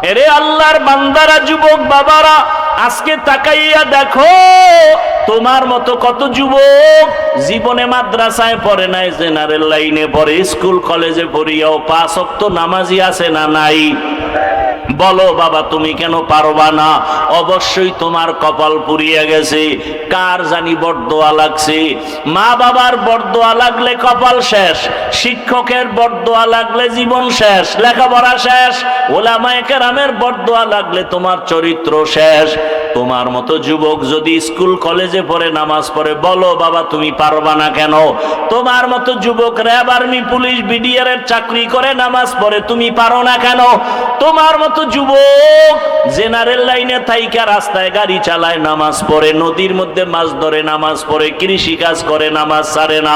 এরে আল্লাহর বান্দারা, যুবক বাবারা, আজকে তাকাইয়া দেখো তোমার মতো কত যুবক জীবনে মাদ্রাসায় পড়ে নাই, জেনারেল লাইনে পড়ে, স্কুল কলেজে পড়িয়াও 5 ওয়াক্ত নামাজি আছে না নাই? বলো বাবা, তুমি কেন পারবা না? অবশ্যই তোমার কপাল পুড়িয়ে গেছে। কার জানি বরদোয়া লাগছে। মা বাবার বরদোয়া লাগলে কপাল শেষ, শিক্ষকের বরদোয়া লাগলে জীবন শেষ, লেখাপড়া শেষ, ওলামায়ে কেরামের বরদোয়া লাগলে তোমার চরিত্র শেষ। তোমার মতো যুবক যদি স্কুল কলেজে পড়ে নামাজ পড়ে, বলো বাবা তুমি পারবা না কেন? তোমার মতো যুবক র্যাব, আর্মি, পুলিশ, বিডিআর এর চাকরি করে নামাজ পড়ে, তুমি পারো না কেন? তোমার মতো যুবক জেনারেল লাইনে থাইকা রাস্তায় গাড়ি চালায়, নামাজ পড়ে, নদীর মধ্যে মাছ ধরে নামাজ পড়ে, কৃষি কাজ করে, নামাজ ছাড়ে না,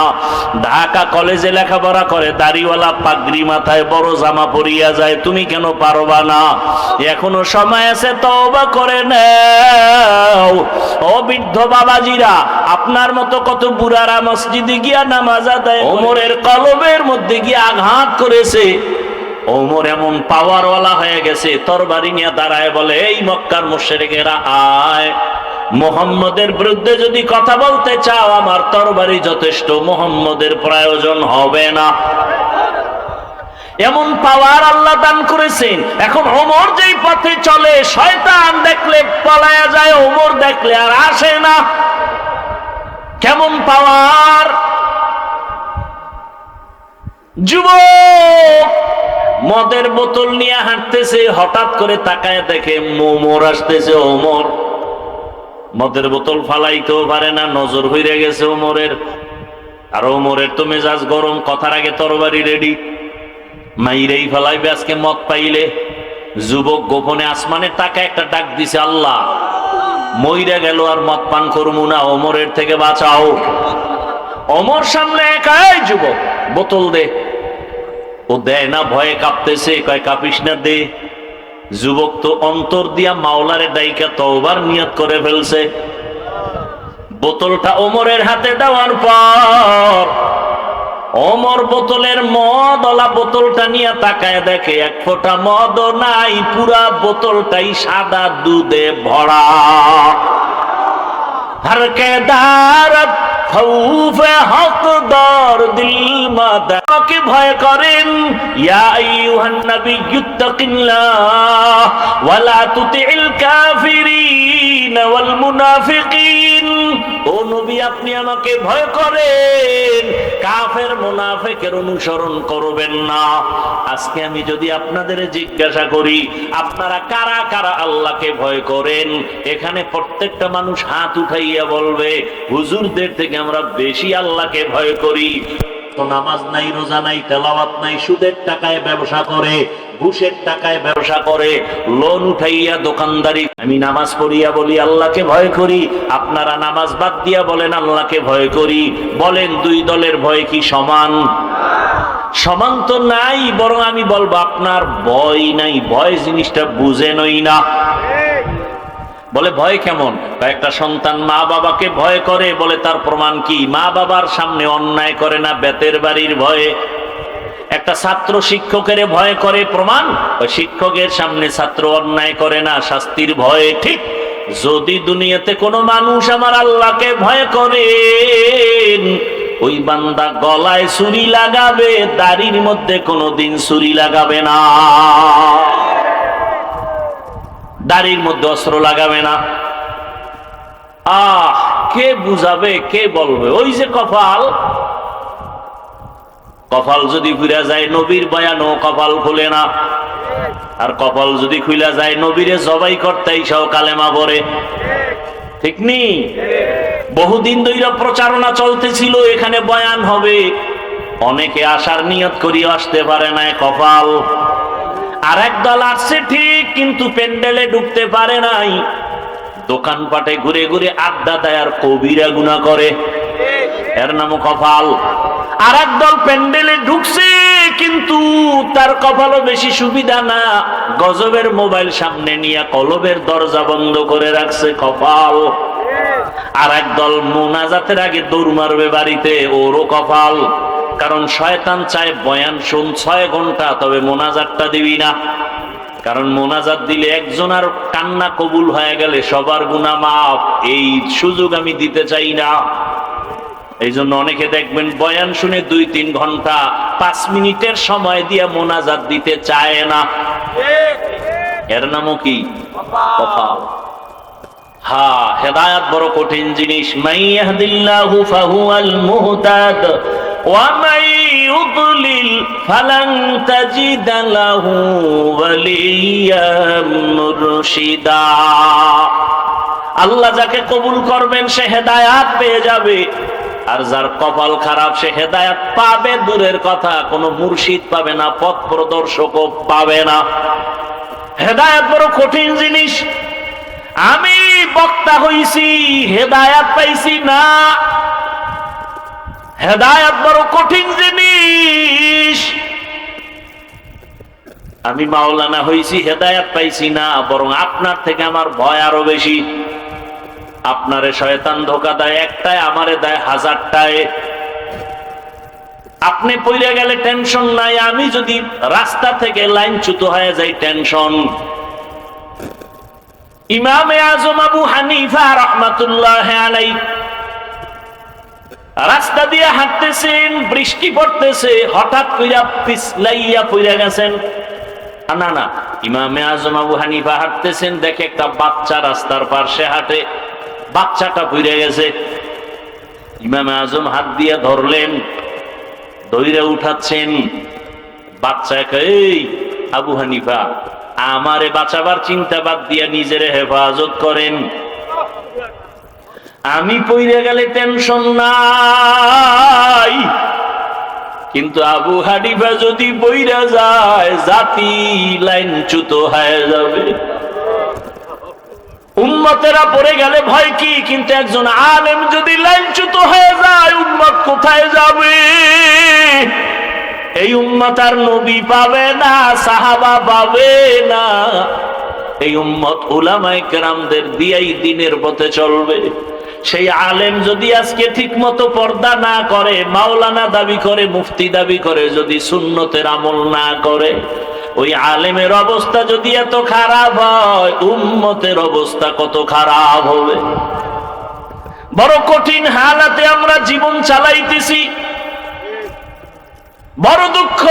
ঢাকা কলেজে লেখাপড়া করে, দাড়িওয়ালা, পাগড়ি মাথায়, বড় জামা পরিয়া যায়, তুমি কেন পারবা না? এখনো সময় আছে, তওবা করে নাও। ও বৃদ্ধ বাবাজিরা, আপনার মতো কত বুড়ারা মসজিদে গিয়া নামাজ আদায়, ওমরের কলবের মধ্যে গিয়ে আঘাত করেছে। ওমর এমন পাওয়ারওয়ালা হয়ে গেছে, তরবারি নিয়ে দাঁড়ায় বলে, এই মক্কার মুশরিকেরা আয়, মুহাম্মদের বিরুদ্ধে যদি কথা বলতে চাও আমার তরবারি যথেষ্ট, মুহাম্মদের প্রয়োজন হবে না। এমন পাওয়ার আল্লাহ দান করেছেন। এখন ওমর যেই পথে চলে, শয়তান দেখলে পলায়া যায়, ওমর দেখলে আর আসে না। কেমন পাওয়ার! যুবক মদের বোতল নিয়ে হাঁটতেছে, হঠাৎ করে তাকায় দেখে ওমর আসতেছে। ওমর মদের বোতল ফালাইতেও পারে না, নজর হইরে গেছে ওমরের। আর ওমরের তো মেজাজ গরম, কথার আগে তরবারি রেডি, মাইরেই ফেলাইবে আজকে মদ পাইলে। যুবক গোপনে আসমানের তাকে একটা ডাক দিছে, আল্লাহ মইরা গেল আর মদ পান করবো না, ওমরের থেকে বাঁচাও। ওমর সামনে একাই, যুবক বোতল দে। ও দেয় না, ভয়ে কাঁপতেছে, কয় কাঁপিস না, দে। যুবক তো অন্তর দিয়া মাওলারে ডাইকা তওবার নিয়ত করে ফেলছে। বোতলটা ওমরের হাতে দেওয়ার পর ওমর বোতলের মদওয়ালা বোতলটা নিয়ে তাকায় দেখে এক ফোঁটা মদও নাই, পুরা বোতলটাই সাদা দুধে ভরা। হর কে দারত খৌফে হকদার দিল মাদা, আমাকে ভয় করেন। ইয়া আইয়ুহান নাবিয়্যুত্তাকিল্লাহ ওয়া লা তুতি'ল কাফিরিন ওয়াল মুনাফিকিন। ও নবী, আপনি আমাকে ভয় করেন, কাফের মুনাফিকের অনুসরণ করবেন না। আজকে আমি যদি আপনাদের জিজ্ঞাসা করি, আপনারা কারা কারা আল্লাহকে ভয় করেন, এখানে প্রত্যেকটা মানুষ হাত উঠাইয়া বলবে, হুজুরদের থেকে আমরা বেশি আল্লাহকে ভয় করি। তো নামাজ নাই, রোজা নাই, তেলাওয়াত নাই, সুদের টাকায় ব্যবসা করে, ঘুষের টাকায় ব্যবসা করে, লোন উঠাইয়া দোকানদারি। আমি নামাজ পড়িয়া বলি আল্লাহকে ভয় করি, আপনারা নামাজ বাদ দিয়া বলেন আল্লাহকে ভয় করি। বলেন দুই দলের ভয় কি সমান? সমান তো নাই, বরং আমি বলবো আপনার ভয় নাই, ভয় জিনিসটা বুঝেনই না। বলে ভয় কেমন? একটা সন্তান মা বাবাকে ভয় করে, বলে তার প্রমাণ কি? মা বাবার সামনে অন্যায় করে না, বেতের বাড়ির ভয়ে। একটা ছাত্র শিক্ষকের ভয় করে, প্রমাণ? ওই শিক্ষকের সামনে ছাত্র অন্যায় করে না, শাস্তির ভয়ে। ঠিক যদি দুনিয়াতে কোনো মানুষ আমার আল্লাহকে ভয় করে, ওই বান্দা গলায় ছুরি লাগাবে, দাড়ির মধ্যে কোনোদিন ছুরি লাগাবে না, দাড়ির মধ্যে অস্ত্র লাগাবে না। কে বুঝাবে, কে বলবে? ওই যে কপাল, কপাল যদি খুলে যায়, নবীর বয়ানও কপাল খুলে না। আর কপাল যদি খুলে যায়, নবীরে জবাই করতে সব কালেমা পড়ে। ঠিক নি? বহুদিন ধরে প্রচারণা চলতেছিল, এখানে বয়ান হবে, অনেকে আসার নিয়ত করিয়ে আসতে পারে না, কপাল। আর একদল আসছে ঠিক, কিন্তু প্যান্ডেলে ঢুকতে পারে নাই, দোকানপাটে ঘুরে ঘুরে আড্ডা দেয় আর কবিরা গুনাহ করে, এর নামও কপাল। আর একদল প্যান্ডেলে ঢুকছে, কিন্তু তার কপালও বেশি সুবিধা না, গজবের মোবাইল সামনে নিয়ে কলবের দরজা বন্ধ করে রাখছে, কপাল। আর একদল মুনাজাতের আগে দৌড় মারবে বাড়িতে, ওরও কপাল। কারণ শয়তান চায় বয়ান শুন 6 ঘন্টা, তবে মোনাজাতটা দিবি না। কারণ মোনাজাত দিলে একজন আর কান্না কবুল হয়ে গেলে সবার গুনাহ মাফ, এই সুযোগ আমি দিতে চাই না। এই জন্য অনেকে দেখবেন বয়ান শুনে 2-3 ঘন্টা 5 মিনিটের সময় দিয়ে মোনাজাত দিতে চায় না। এর নামও কি কপাল। হ্যাঁ, হেদায়েত বড় কঠিন জিনিস। মান ইয়াহদিল্লাহু ফাহুয়াল মুহতাদ ওয়া মান ইউদ্লিল ফালান তাজিদা লাহু ওয়ালিয়্যাম মুরশিদা। আল্লাহ যাকে কবুল করবেন সে হেদায়েত পেয়ে যাবে, আর যার কপাল খারাপ সে হেদায়েত পাবে দূরের কথা, কোনো মুর্শিদ পাবে না, পথ প্রদর্শকও পাবে না। হেদায়েত বড় কঠিন জিনিস। আমি বক্তা হইছি, হেদায়েত পাইছি না। হেদায়েত বড় কঠিন জিনিস। আমি মাওলানা হইছি, হেদায়েত পাইছি না, বরং আপনার থেকে আমার ভয় আরো বেশি। আপনারে শয়তান ধোকা দেয় একটায়, আমারে দেয় 1000টায়। আপনি পইরে গেলে টেনশন নাই, আমি যদি রাস্তা থেকে লাইনচ্যুত হয়ে যাই টেনশন। ইমামে আজম আবু হানিফা রাহমাতুল্লাহি আলাইহি রাস্তা দিয়ে হাঁটতেছেন, বৃষ্টি পড়তেছে, হঠাৎ কইরা পিছলাইয়া পইরা গেছেন। না না, ইমামে আজম আবু হানিফা হাঁটতেছেন, দেখে একটা বাচ্চা রাস্তার পাশে হাঁটে, বাচ্চাটা পইরা গেছে। ইমামে আজম হাত দিয়ে ধরলেন, দইরা উঠাচ্ছেন। বাচ্চাকে, এই আবু হানিফা, আমারে বাঁচাবার চিন্তা বাদ দিয়া নিজের হেফাজত করেন, আমি পইরে গেলে টেনশন নাই, কিন্তু আবু হানিফা যদি পইরা যায় জাতি লাইনচ্যুত হয়ে যাবে। উম্মতেরা পড়ে গেলে ভয় কি, কিন্তু একজন আলেম যদি লাইনচ্যুত হয়ে যায় উম্মত কোথায় যাবে? এই উম্মত আর নবী পাবে না, সাহাবা পাবে না। এই উম্মত উলামায়ে কেরামদের দিয়েই দিনের পথে চলবে। সেই আলেম যদি আজকে ঠিক মতো পর্দা না করে, মাওলানা দাবি করে, মুফতি দাবি করে, যদি সুন্নতের আমল না করে, ওই আলেমের অবস্থা যদি এত খারাপ হয়, উম্মতের অবস্থা কত খারাপ হবে। বড় কঠিন হালাতে আমরা জীবন চালাইতেছি, বড় দুঃখ।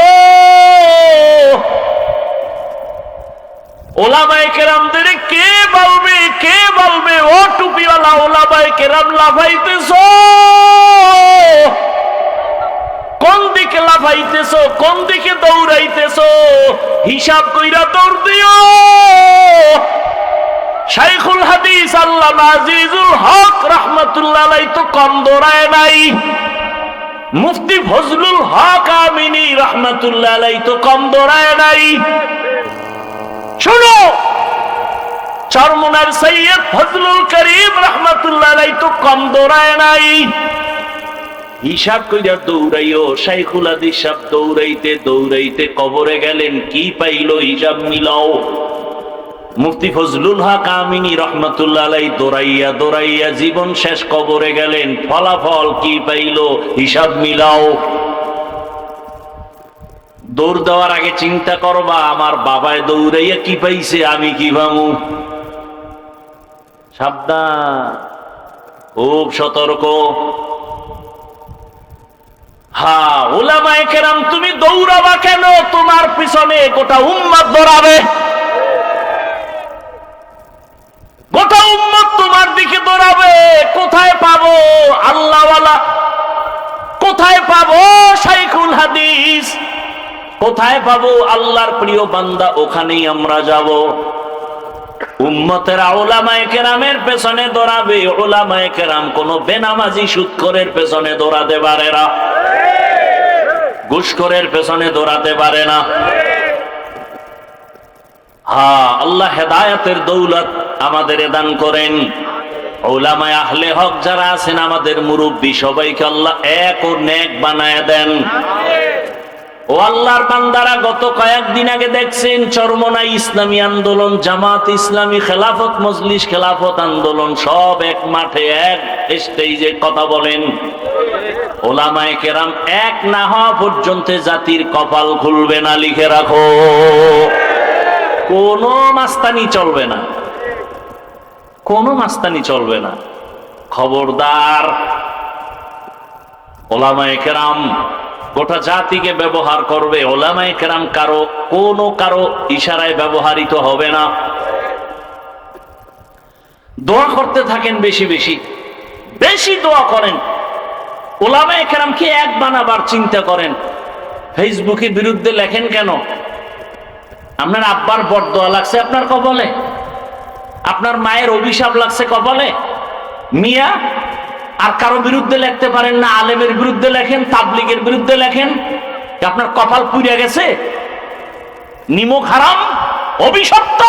ওলামায়ে কেরামদের কে বলবে, কে বলবে? ও টুপিওয়ালা ওলামায়ে কেরাম লাফাইতেছো, কোন দিকে লাফাইতেছো, কোন দিকে দৌড়াইতেছো? হিসাব কইরা দৌড় দিও। শাইখুল হাদিস আল্লামা আজিজুল হক রাহমাতুল্লাহ আলাইহি তো কম দৌড়ায় নাই, মুফতি ফজলুল হক আমিনী রাহমাতুল্লাহ আলাইহি তো কম দৌড়ায় নাই। শুনো, চরমনার সৈয়দ ফজলুল করিম রাহমাতুল্লাহ আলাইহি তো কম দৌড়ায় নাই। হিসাব কইরা দৌড়াইও। শাইখুল হাদিস সাহেব দৌড়াইতে দৌড়াইতে কবরে গেলেন, কি পাইল হিসাব মিলাও। মুফতি ফজলুল হক আমিনী রাহমাতুল্লাহ আলাইহি দৌড়াইয়া দৌড়াইয়া জীবন শেষ, কবরে গেলেন, ফলাফল কি পাইল হিসাব মিলাও। দৌড় দেওয়ার আগে চিন্তা করবা, আমার বাবায় দৌড়াইয়া কি পাইছে, আমি কি পাবো। সাবধান, খুব সতর্ক। হ্যাঁ, উলামায়ে কেরাম তুমি দৌড়াবা কেন? তোমার পিছনে গোটা উম্মত দৌড়াবে, গোটা উম্মত তোমার দিকে দৌড়াবে। কোথায় পাবো আল্লাহওয়ালা, কোথায় পাবো শাইখুল হাদিস, কোথায় পাবো আল্লাহর প্রিয় বান্দা? ওখানেই আমরা যাব। উম্মতেরা উলামায়ে কেরামের পেছনে দৌড়াবে। উলামায়ে কেরাম কোন বেনামাজি সুদখোরের পেছনে দৌড়াতে পারে না, ঘুষখোরের পেছনে দৌড়াতে পারে না। হ্যাঁ, আল্লাহ হেদায়েতের দৌলত আমাদের দান করেন। উলামায়ে আহলে হক যারা আছেন, আমাদের মুরব্বী, সবাইকে আল্লাহ এক ও নেক বানায় দেন। ও আল্লাহর বান্দারা, গত কয়েকদিন আগে দেখছেন চরমনাই ইসলামী আন্দোলন, জামাত ইসলামী, খেলাফত মজলিস, খেলাফত আন্দোলন সব এক মাঠে এক স্টেজে কথা বলেন। ওলামায়ে কেরাম এক না হওয়া পর্যন্ত জাতির কপাল খুলবে না, লিখে রাখো। কোনো মাস্তানি চলবে না, কোনো মাস্তানি চলবে না। খবরদার, ওলামায়ে কেরাম গোটা জাতিকে ব্যবহার করবে। ওলামায়ে কেরাম কারো ইশারায় ব্যবহৃত হবে না। দোয়া করতে থাকেন, বেশি বেশি বেশি দোয়া করেন। ওলামায়ে কেরামকে এক বানাবার চিন্তা করেন। ফেসবুকের বিরুদ্ধে লেখেন কেন? আপনার আব্বার বরদোয়া লাগছে আপনার কপালে, আপনার মায়ের অভিশাপ লাগছে কপালে। মিয়া আর কারো বিরুদ্ধে লিখতে পারেন না, আলেমের বিরুদ্ধে লেখেন, তাবলিগের বিরুদ্ধে লেখেন, আপনার কপাল পুড়ে গেছে, নিমক হারাম, অভিশপ্ত।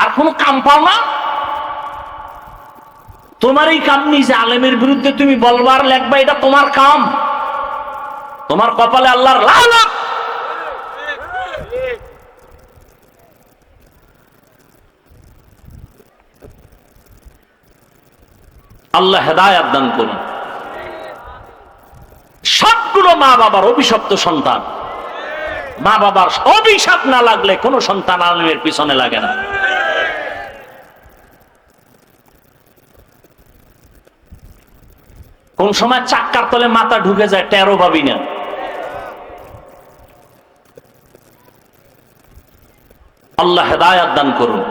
আর কোনো কাম পাও না? তোমার এই কাম নেই যে আলেমের বিরুদ্ধে তুমি বলবার লেখবা, এটা তোমার কাম। তোমার কপালে আল্লাহর লানত। আল্লাহ হেদায়েত দান করুন। সবগুলো মা বাবার অভিশপ্ত সন্তান। মা বাবার অভিশাপ না লাগলে কোন সন্তান আলেমের পিছনে লাগে না। কোন সময় চাক্কার তলে মাথা ঢুকে যায়, টেরও ভাবি না। আল্লাহ হেদায়েত দান করুন।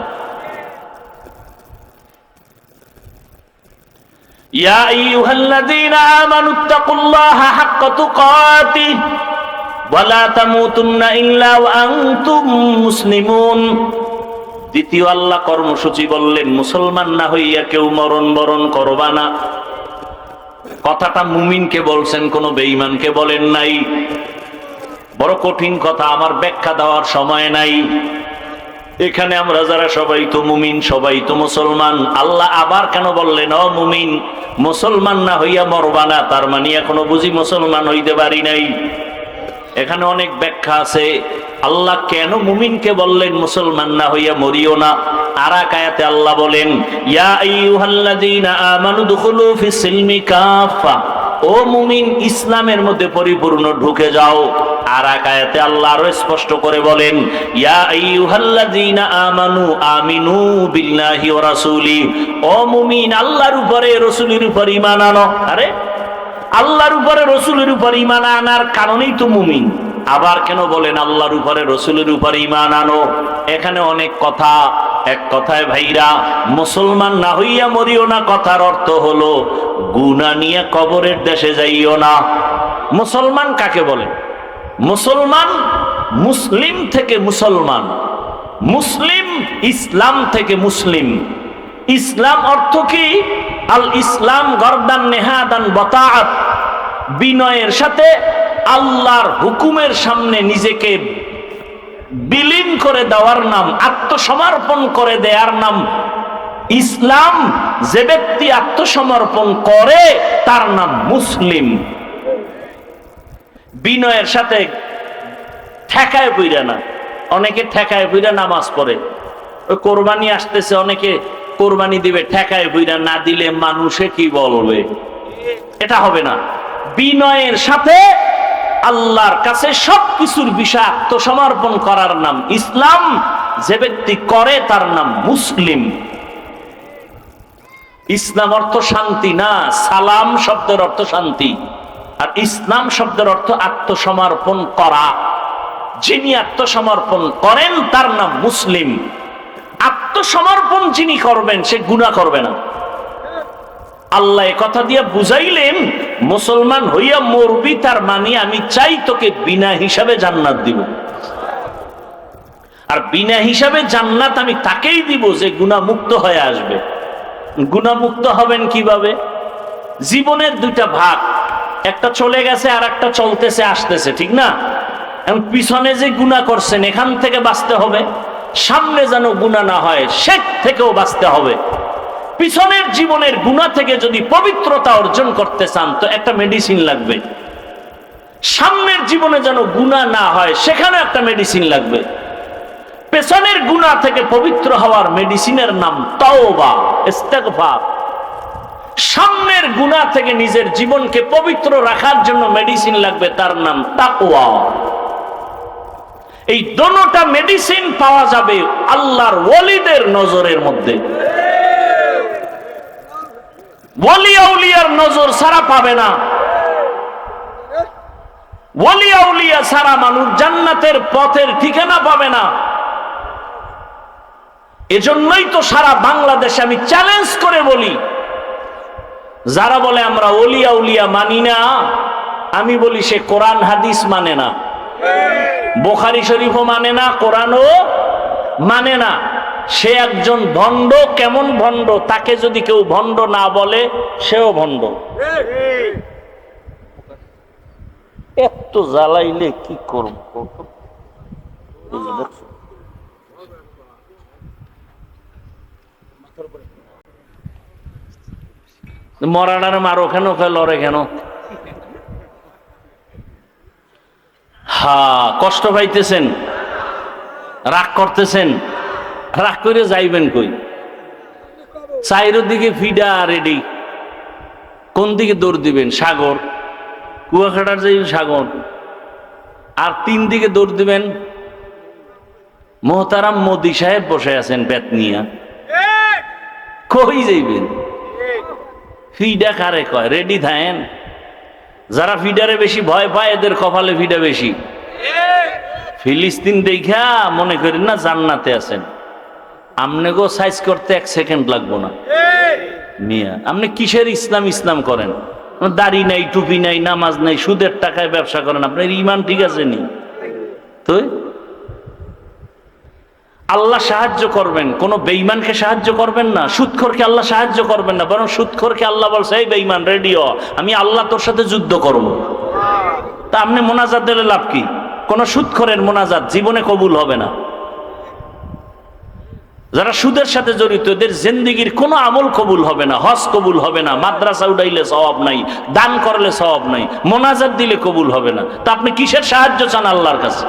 ইয়া আইয়ুহাল্লাযীনা আমানুত্তাকুল্লাহা হাক্কা তুকাতিহি ওয়া লা তামুতুন্না ইল্লা ওয়া আনতুম মুসলিমুন। দ্বিতীয় আল্লাহ কর্মসূচি বললেন, মুসলমান না হইয়া কেউ মরণ বরণ করবা না। কথাটা মুমিনকে বলছেন, কোন বেঈমানকে বলেন নাই। বড় কঠিন কথা, আমার ব্যাখ্যা দেওয়ার সময় নাই। এখানে আমরা যারা সবাই তো মুমিন, সবাই তো মুসলমান। আল্লাহ আবার কেন বললেন ও মুমিন, মুসলমান না হইয়া মরবা না? তার মানে এখনো বুঝি মুসলমান হইতে পারি নাই। এখানে অনেক ব্যাখ্যা আছে। আল্লাহ কেন মুমিনকে বললেন মুসলমান না হইয়া মরিও না? আর এক আয়াতে আল্লাহ বলেন, ইয়া আইয়ুহাল্লাযীনা আমানু দুখুলু ফিস সিলমি কাফা। ও মুমিন, ইসলামের মধ্যে পরিপূর্ণ ঢুকে যাও। আর এক আয়াতে আল্লাহ আরো স্পষ্ট করে বলেন, ইয়া আইয়ুহাল্লাযীনা আমানু আমিনু বিল্লাহি ওয়া রাসূলি। ও মুমিন, আল্লাহর উপরে রাসূলের উপর ঈমান আনো। আরে আল্লাহর উপরে রাসূলের উপর ঈমান আনার কারণেই তো মুমিন। আবার কেন বলেন আল্লাহর উপরে রাসূলের উপর ঈমান আনো? এখানে অনেক কথা। এক কথায় ভাইরা, মুসলমান না হইয়া মরিও না কথার অর্থ হলো গুনাহ নিয়ে কবরের দেশে যাইও না। মুসলমান কাকে বলে? মুসলমান মুসলিম থেকে মুসলমান, মুসলিম ইসলাম থেকে মুসলিম। ইসলাম অর্থ কি? আল ইসলাম গরদান নেহাদান বতাআত, বিনয়ের সাথে আল্লাহর হুকুমের সামনে নিজেকে বিলীন করে দেওয়ার নাম, আত্মসমর্পণ করে দেওয়ার নাম ইসলাম। যে ব্যক্তি আত্মসমর্পণ করে তার নাম মুসলিম। বিনয়ের সাথে ঠেকায় বইরা না। অনেকে ঠেকায় বইরা নামাজ পড়ে। ওই কোরবানি আসতেছে, অনেকে কোরবানি দিবে ঠেকায় বইরা, না দিলে মানুষে কি বলবে, এটা হবে না। বিনয়ের সাথে আল্লাহর কাছে সবকিছুর বিষয় আত্মসমর্পণ করার নাম ইসলাম। যে ব্যক্তি করে তার নাম মুসলিম। ইসলাম অর্থ শান্তি না, সালাম শব্দের অর্থ শান্তি, আর ইসলাম শব্দের অর্থ আত্মসমর্পণ করা। যিনি আত্মসমর্পণ করেন তার নাম মুসলিম। আত্মসমর্পণ যিনি করবেন সে গুনাহ করবে না। আল্লাহ কথা দিয়ে বুঝাইলেন, মুসলমান হইয়া মরবি তার মানে আমি চাই তোকে বিনা হিসাবে জান্নাত দিব। আর বিনা হিসাবে জান্নাত আমি তাকেই দিব যে গুনাহ মুক্ত হয়ে আসবে। গুনাহ মুক্ত হবেন কিভাবে? জীবনের দুইটা ভাগ, একটা চলে গেছে আর একটা চলতেছে আসতেছে, ঠিক না? এখন পিছনে যে গুনাহ করছেন এখান থেকে বাঁচতে হবে, সামনে যেন গুনাহ না হয় সে থেকেও বাঁচতে হবে। পিছনের জীবনের গুনাহ থেকে যদি পবিত্রতা অর্জন করতে চান তো একটা মেডিসিন লাগবে। সামনের জীবনে যেন গুনাহ না হয় সেখানে একটা মেডিসিন লাগবে। পেছনের গুনাহ থেকে পবিত্র হওয়ার মেডিসিনের নাম তাওবা, ইস্তেগফার। সামনের গুনাহ থেকে নিজের জীবনকে পবিত্র রাখার জন্য মেডিসিন লাগবে, তার নাম তাকওয়া। এই দোনোটা মেডিসিন পাওয়া যাবে আল্লাহর ওয়ালিদের নজরের মধ্যে। ওয়ালি আউলিয়ার নজর ছাড়া পাবে না। ওয়ালি আউলিয়া ছাড়া মানুষ জান্নাতের পথের ঠিকানা পাবে না। এজন্যই তো সারা বাংলাদেশে আমি চ্যালেঞ্জ করে বলি, যারা বলে আমরা ওলি আউলিয়া মানি না, আমি বলি সে কোরআন হাদিস মানে না, বুখারী শরীফও মানে না, কোরআনও মানে না। সে একজন ভণ্ড। কেমন ভণ্ড? তাকে যদি কেউ ভণ্ড না বলে সেও ভণ্ড। এত জ্বালাইলে কি করব? মরাডার মারো কেন, লড়ে কেন? কষ্ট পাইতেছেন, রাগ করতেছেন, রাগ করে যাইবেন কই? চাইরো দিকে ফিডা রেডি, কোন দিকে দৌড় দিবেন? সাগর, কুয়াকাটার যাই সাগর। আর 3 দিকে দৌড় দিবেন মোহতারাম মোদি সাহেব বসে আছেন পেট নিয়া, কই যাইবেন? ফিডা কারে কয়? রেডি থাকেন। যারা ফিডারে বেশি ভয় পায় এদের কপালে ফিডা বেশি। ফিলিস্তিন দেখা মনে করেন না জান্নাতে আছেন। আমনে গো সাইজ করতে 1 সেকেন্ড লাগবো না মিয়া। আপনি কিসের ইসলাম ইসলাম করেন? দাড়ি নাই, টুপি নাই, নামাজ নাই, সুদের টাকায় ব্যবসা করেন। আপনার ঈমান ঠিক আছে নি? তো আল্লাহ সাহায্য করবেন, কোন বেঈমানকে সাহায্য করবেন না, সুদখোরকে আল্লাহ সাহায্য করবেন না, বরং সুদখোরকে আল্লাহ বলছে এই বেঈমান রেডি হ, আমি আল্লাহ তোর সাথে যুদ্ধ করব। তা আপনি মোনাজাত দিলে লাভ কি? কোন সুদখোরের মোনাজাত জীবনে কবুল হবে না। যারা সুদের সাথে জড়িত এদের জিন্দেগির কোনো আমল কবুল হবে না, হজ কবুল হবে না, মাদ্রাসা উঠাইলে সওয়াব নাই, দান করলে সওয়াব নাই, মোনাজাত দিলে কবুল হবে না। তা আপনি কিসের সাহায্য চান আল্লাহর কাছে?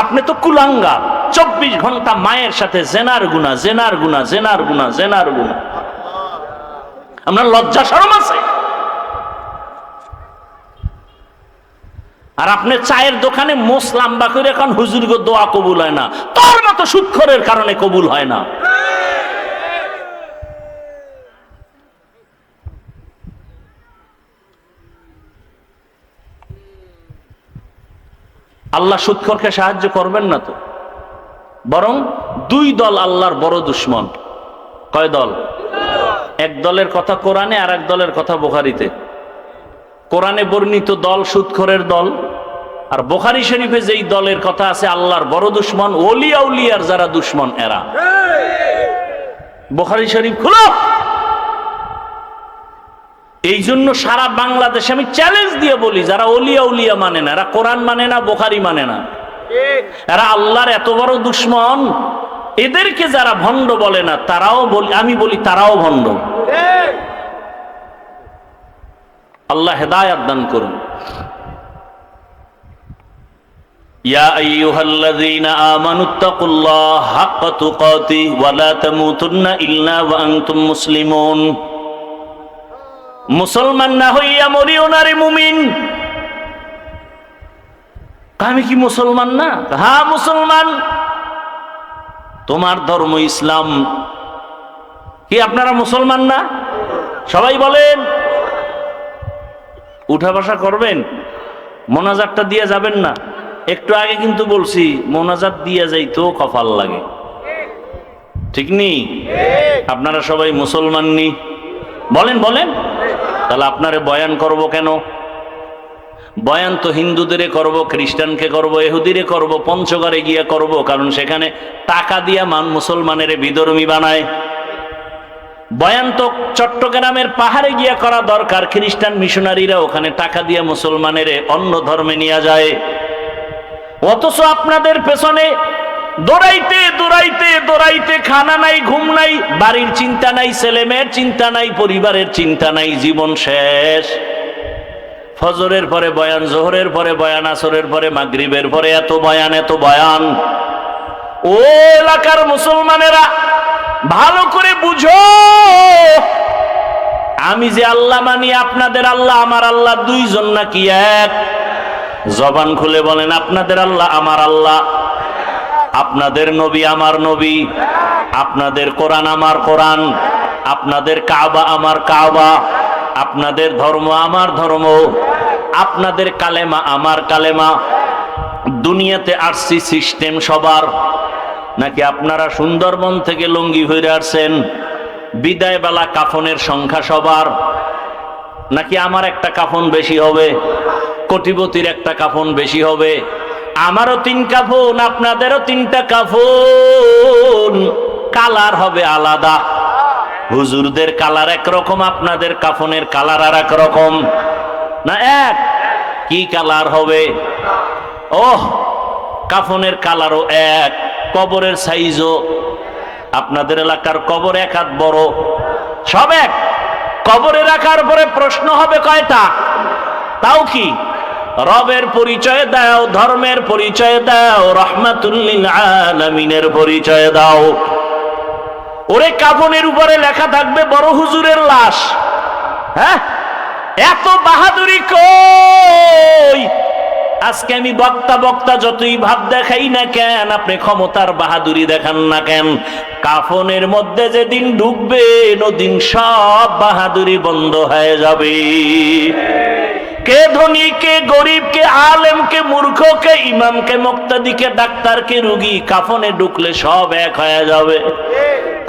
আপনি তো কুলাঙ্গার। 24 ঘন্টা মায়ের সাথে জেনার গুনাহ, জেনার গুনাহ, জেনার গুনাহ, জেনার গুনাহ। আপনার লজ্জা শরম আছে? আর আপনি চায়ের দোকানে মোস লাম্বা করে এখন হুজুর গো দোয়া কবুল হয় না, তোর মতো সুদখোরের কারণে কবুল হয় না। আল্লাহ সুদখোরকে সাহায্য করবেন না তো, বরং 2 দল আল্লাহর বড় দুশ্মন। কয় দল? এক দলের কথা কোরআনে, আর এক দলের কথা বুখারীতে। কোরআনে বর্ণিত দল সুদখোরের দল, আর বুখারী শরীফে যেই দলের কথা আছে আল্লাহর বড় দুশ্মন, ওলি আউলিয়ার যারা দুশ্মন এরা। বুখারী শরীফ খুলো। এই জন্য সারা বাংলাদেশে আমি চ্যালেঞ্জ দিয়ে বলি, যারা ওলি আউলিয়া মানে না, এরা কোরআন মানে না, বুখারী মানে না, এরা আল্লাহর এত বড় দুশ্মন, এদেরকে যারা ভণ্ড বলে না তারাও বলি, আমি বলি তারাও ভণ্ড। আল্লাহ হেদায়াত দান করুন। ইয়া আইয়ুহাল্লাযীনা আমানুত্তাকুল্লাহ হাক্কা তুকাতিহি ওয়া লা তামুতুন্না ইল্লা ওয়া আনতুম মুসলিমুন। মুসলমান না হইয়া মরিও না রে মুমিন। আমি কি মুসলমান না? হ্যাঁ মুসলমান। তোমার ধর্ম ইসলাম। কি আপনারা মুসলমান না? সবাই বলেন। উঠা বসা করবেন, মোনাজাতটা দিয়ে যাবেন না। একটু আগে কিন্তু বলছি মোনাজাত দিয়ে যাইতো কপাল লাগে, ঠিক নি? আপনারা সবাই মুসলমান নি? বলেন বলেন। তাহলে আপনারে বয়ান করব কেন? বয়ান তো হিন্দুদের করব, খ্রিস্টানকে করব, ইহুদিরে করব, পঞ্চগড়ে গিয়ে করব, কারণ সেখানে টাকা দিয়া মুসলমানের বিধর্মী বানায়। বয়ান তো চট্টগ্রামের পাহাড়ে গিয়া করা দরকার, খ্রিস্টান মিশনারিরা ওখানে টাকা দিয়া মুসলমানের অন্য ধর্মে নিয়ে যায়। অথচ আপনাদের পেছনে দৌড়াইতে দৌড়াইতে দৌড়াইতে খানা নাই, ঘুম নাই, বাড়ির চিন্তা নাই, ছেলে মেয়ের চিন্তা নাই, পরিবারের চিন্তা নাই, জীবন শেষ। ফজরের পরে বয়ান, জোহরের পরে বয়ান, আসরের পরে, মাগরিবের পরে এত বয়ান, এত বয়ান। ও এলাকার মুসলমানেরা ভালো করে বুঝো, আমি যে আল্লাহ মানি, আপনাদের আল্লাহ আমার আল্লাহ দুইজন নাকি এক? জবান খুলে বলেন, আপনাদের আল্লাহ আমার আল্লাহ, আপনাদের নবী আমার নবী, আপনাদের কোরআন আমার কোরআন, আপনাদের কাবা আমার কাবা, আপনাদের ধর্ম আমার ধর্ম, আপনাদের কালেমা আমার কালেমা। দুনিয়াতে আসছি সিস্টেম সবার, নাকি আপনারা সুন্দরবন থেকে লুঙ্গি হইরে আসছেন? বিদায় বেলা কাফনের সংখ্যা সবার, নাকি আমার একটা কাফন বেশি হবে, কোটিপতির একটা কাফন বেশি হবে? আমারও 3 কাফন, আপনাদেরও 3টা কাফন, কালার হবে আলাদা। হুজুরদের কালার একরকম, আপনাদের কাফনের কালার আর এক রকম না এক? কি কালার হবে? ওহ, কাফনের কালারও এক, কবরের সাইজও, আপনাদের এলাকার কবর 1 হাত বড়, সব এক। কবরে রাখার পরে প্রশ্ন হবে কয়টা? তাও কি? রবের পরিচয় দাও, ধর্মের পরিচয় দাও, রাহমাতুল লিল আলামিনের পরিচয় দাও। ওরে কাফনের উপরে লেখা থাকবে বড় হুজুরের লাশ। হ্যাঁ, এত বাহাদুরি কই? আজকে আমি বক্তা যতই ভাব দেখাই না কেন, আপনি ক্ষমতার বাহাদুরি দেখান না কেন, কাফনের মধ্যে যেদিন ঢুকবেন ওদিন সব বাহাদুরি বন্ধ হয়ে যাবে। কে ধনী, কে গরিব, কে আলেম, কে মূর্খ, কে ইমাম, কে মুক্তাদি, কে ডাক্তার, কে রুগী, কাফনে ঢুকলে সব এক হয়ে যাবে।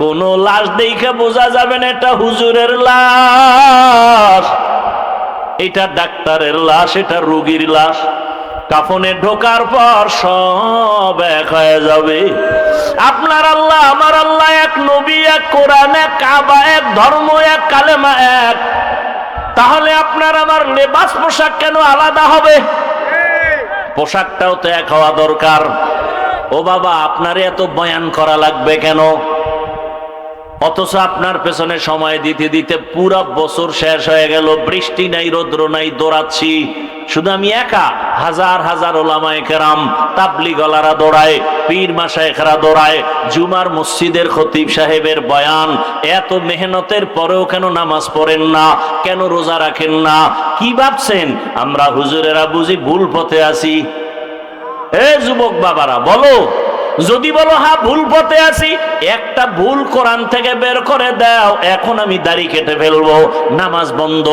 কোন লাশ দেখে বোঝা যাবে না এটা হুজুরের লাশ, এটা ডাক্তারের লাশ, এটা রুগীর লাশ। কাফনে ঢোকার পর সব এক হয়ে যাবে। আপনার আল্লাহ আমার আল্লাহ এক, নবী এক, কোরআন এক, কাবা এক, ধর্ম এক, কালেমা এক। তাহলে আপনার আমার লেবাস পোশাক কেন আলাদা হবে? পোশাকটাও তো এক হওয়া দরকার। ও বাবা, আপনার এত বয়ান করা লাগবে কেন? অথচ আপনার পেছনে সময় দিতে দিতে পুরো বছর শেষ হয়ে গেল, বৃষ্টি নাই, রৌদ্র নাই, দৌড়াচ্ছি। শুধু আমি একা, হাজার হাজার ওলামায়ে কেরাম, তাবলীগওয়ালারা দৌড়ায়, পীর মাশায়েখরা দৌড়ায়, জুমার মসজিদের খতিব সাহেবের বয়ান। এত মেহনতের পরেও কেন নামাজ পড়েন না? কেন রোজা রাখেন না? কি ভাবছেন আমরা হুজুরেরা বুঝি ভুল পথে আছি? এ যুবক বাবারা বলো, যদি বলো হ্যাঁ ভুল পথে আছি, একটা ভুল কোরআন থেকে বের করে দাও, এখন আমি দাড়ি কেটে ফেলবো, নামাজ বন্ধ,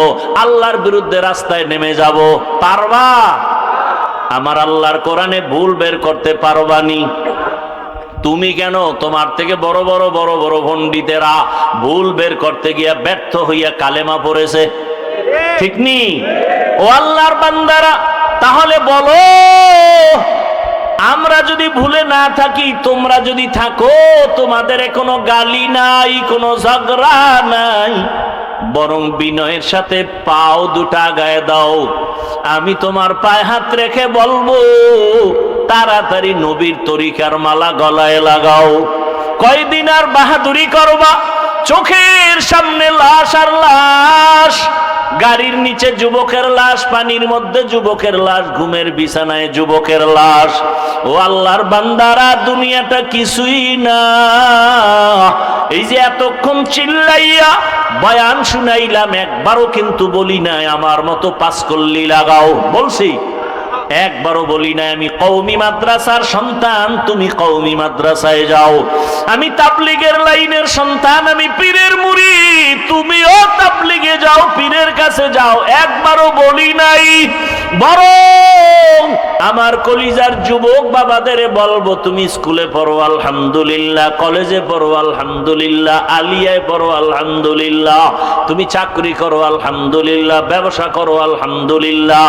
আল্লাহর বিরুদ্ধে রাস্তায় নেমে যাব। পারবা? আমার আল্লাহর কোরআনে ভুল বের করতে পারবানি? তুমি কেন? তোমার থেকে বড় বড় পণ্ডিতেরা ভুল বের করতে গিয়া ব্যর্থ হইয়া কালেমা পড়েছে, ঠিক নি? ও আল্লাহর বান্দারা, তাহলে বলো, আমরা যদি ভুলে না থাকি, তোমরা যদি থাকো, তোমাদের কোনো গালি নাই, কোনো ঝগড়া নাই, বরং বিনয়ের সাথে পাও দুটা গায়ে দাও। আমি তোমার পায়ে হাত রেখে বলবো, তাড়াতাড়ি নবীর তরিকার মালা গলায় লাগাও। কয়দিন আর বাহাদুরি করবা? চোখের সামনে লাশ আর লাশ, গাড়ির নিচে যুবকের লাশ, পানির মধ্যে যুবকের লাশ, ঘুমের বিছানায় যুবকের লাশ। ও আল্লাহর বান্দারা, দুনিয়াটা কিছুই না। এই যে এতক্ষণ চিল্লাইয়া বয়ান শুনাইলাম, একবারও কিন্তু বলি নাই আমার মতো 5 কল্লি লাগাও। বলছি? একবারও বলি নাই আমি কওমি মাদ্রাসার সন্তান, তুমি কওমি মাদ্রাসায় যাও। আমি তাবলীগের লাইনের সন্তান, আমি পীরের মুরিদ, তুমিও তাবলীগে যাও, পীরের কাছে যাও। একবারও বলি নাই। বরং আমার কলিজার যুবক বাবাদের বলবো, তুমি স্কুলে পড়ো আলহামদুলিল্লাহ, কলেজে পড়ো আলহামদুলিল্লাহ, আলিয়ায় পড়ো আলহামদুলিল্লাহ, তুমি চাকরি করো আলহামদুলিল্লাহ, ব্যবসা করো আলহামদুলিল্লাহ।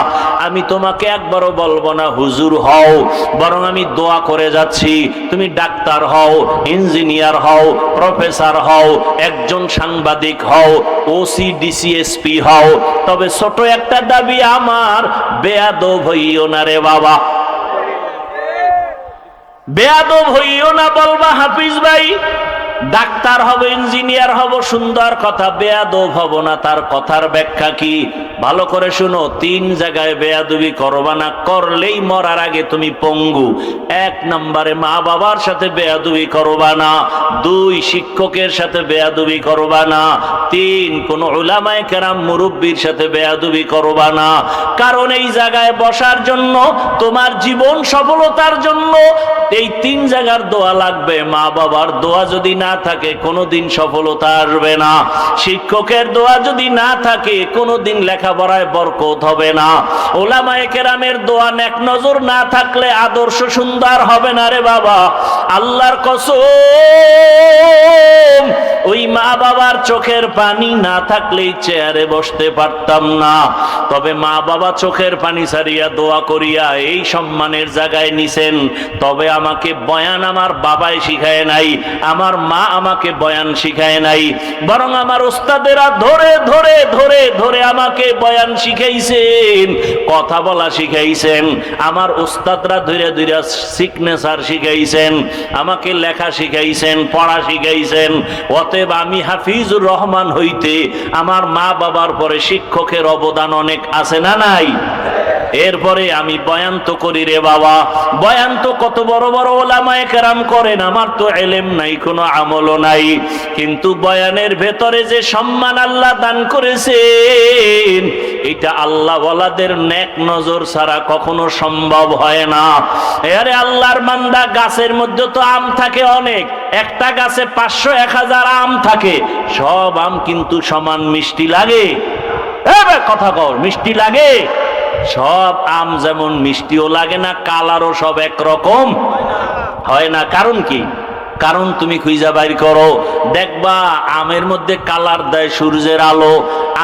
আমি তোমাকে একবারও বলবো না হুজুর হও, বরং আমি দোয়া করে যাচ্ছি, তুমি ডাক্তার হও, ইঞ্জিনিয়ার হও, প্রফেসর হও, একজন সাংবাদিক হও, ওসি ডিসি এসপি হও। তবে ছোট একটা দাবি আমার, বেয়াদব হইও না রে বাবা, বেয়াদব হইও না। বলবা হাফিজ ভাই ডাক্তার হব, ইঞ্জিনিয়ার হব, সুন্দর কথা, বেয়াদব হব না। তার কথার ব্যাখ্যা কি? ভালো করে শুনো। 3 জায়গায় বেয়াদবি করবা না, করলেই মরার আগে তুমি পঙ্গু। 1 নম্বরে মা বাবার সাথে বেয়াদবি করবা না, 2 শিক্ষকের সাথে বেয়াদবি করবা না, 3 কোন উলামায়ে কেরাম মুরব্বির সাথে বেয়াদবি করবা না। কারণ এই জায়গায় বসার জন্য, তোমার জীবন সফলতার জন্য এই 3 জায়গার দোয়া লাগবে। মা বাবার দোয়া যদি না থাকে কোনোদিন সফলতা আসবে না। শিক্ষকের দোয়া যদি না থাকে কোনোদিন লেখাপড়ায় বরকত হবে না। উলামায়ে কেরামের দোয়া নেক নজর না থাকলে আদর্শ সুন্দর হবে না রে বাবা। আল্লাহর কসম, ওই মা বাবার চোখের পানি না থাকলেই চেয়ারে বসতে পারতাম না। তবে মা বাবা চোখের পানি ছাড়িয়া দোয়া করিয়া এই সম্মানের জায়গায় নিছেন। তবে আমাকে বয়ান আমার বাবাই শিখায় নাই, আমার মা আমাকে বয়ান শিখায় নাই, বরং আমার উস্তাদেরা ধরে ধরে ধরে ধরে আমাকে বয়ান শিখাইছেন, কথা বলা শিখাইছেন। আমার উস্তাদরা ধীরে ধীরে সিগনেচার শিখাইছেন, আমাকে লেখা শিখাইছেন, পড়া শিখাইছেন। অতএব আমি হাফিজুর রহমান হইতে আমার মা বাবার পরে শিক্ষকের অবদান অনেক আছে না নাই? এরপরে আমি বয়ান তো করি রে বাবা, বয়ান তো কত বড় বড় ওলামায়ে কেরাম করেন, আমার তো ইলম নাই, কোনো আমলও নাই। কিন্তু বয়ানের ভেতরে যে সম্মান আল্লাহ দান করেছেন, এটা আল্লাহ ওয়ালাদের নেক নজর ছাড়া কখনো সম্ভব হয় না। আরে আল্লাহর বান্দা, গাছের মধ্যে তো আম থাকে অনেক, একটা গাছে 500-1000 আম থাকে, সব আম কিন্তু সমান মিষ্টি লাগে? কথা কও, মিষ্টি লাগে? সব আম যেমন মিষ্টিও লাগে না, কালারও সব একরকম হয় না। কারণ কি? কারণ তুমি খুঁজা বাইর করো, দেখবা আমের মধ্যে কালার দেয় সূর্যের আলো,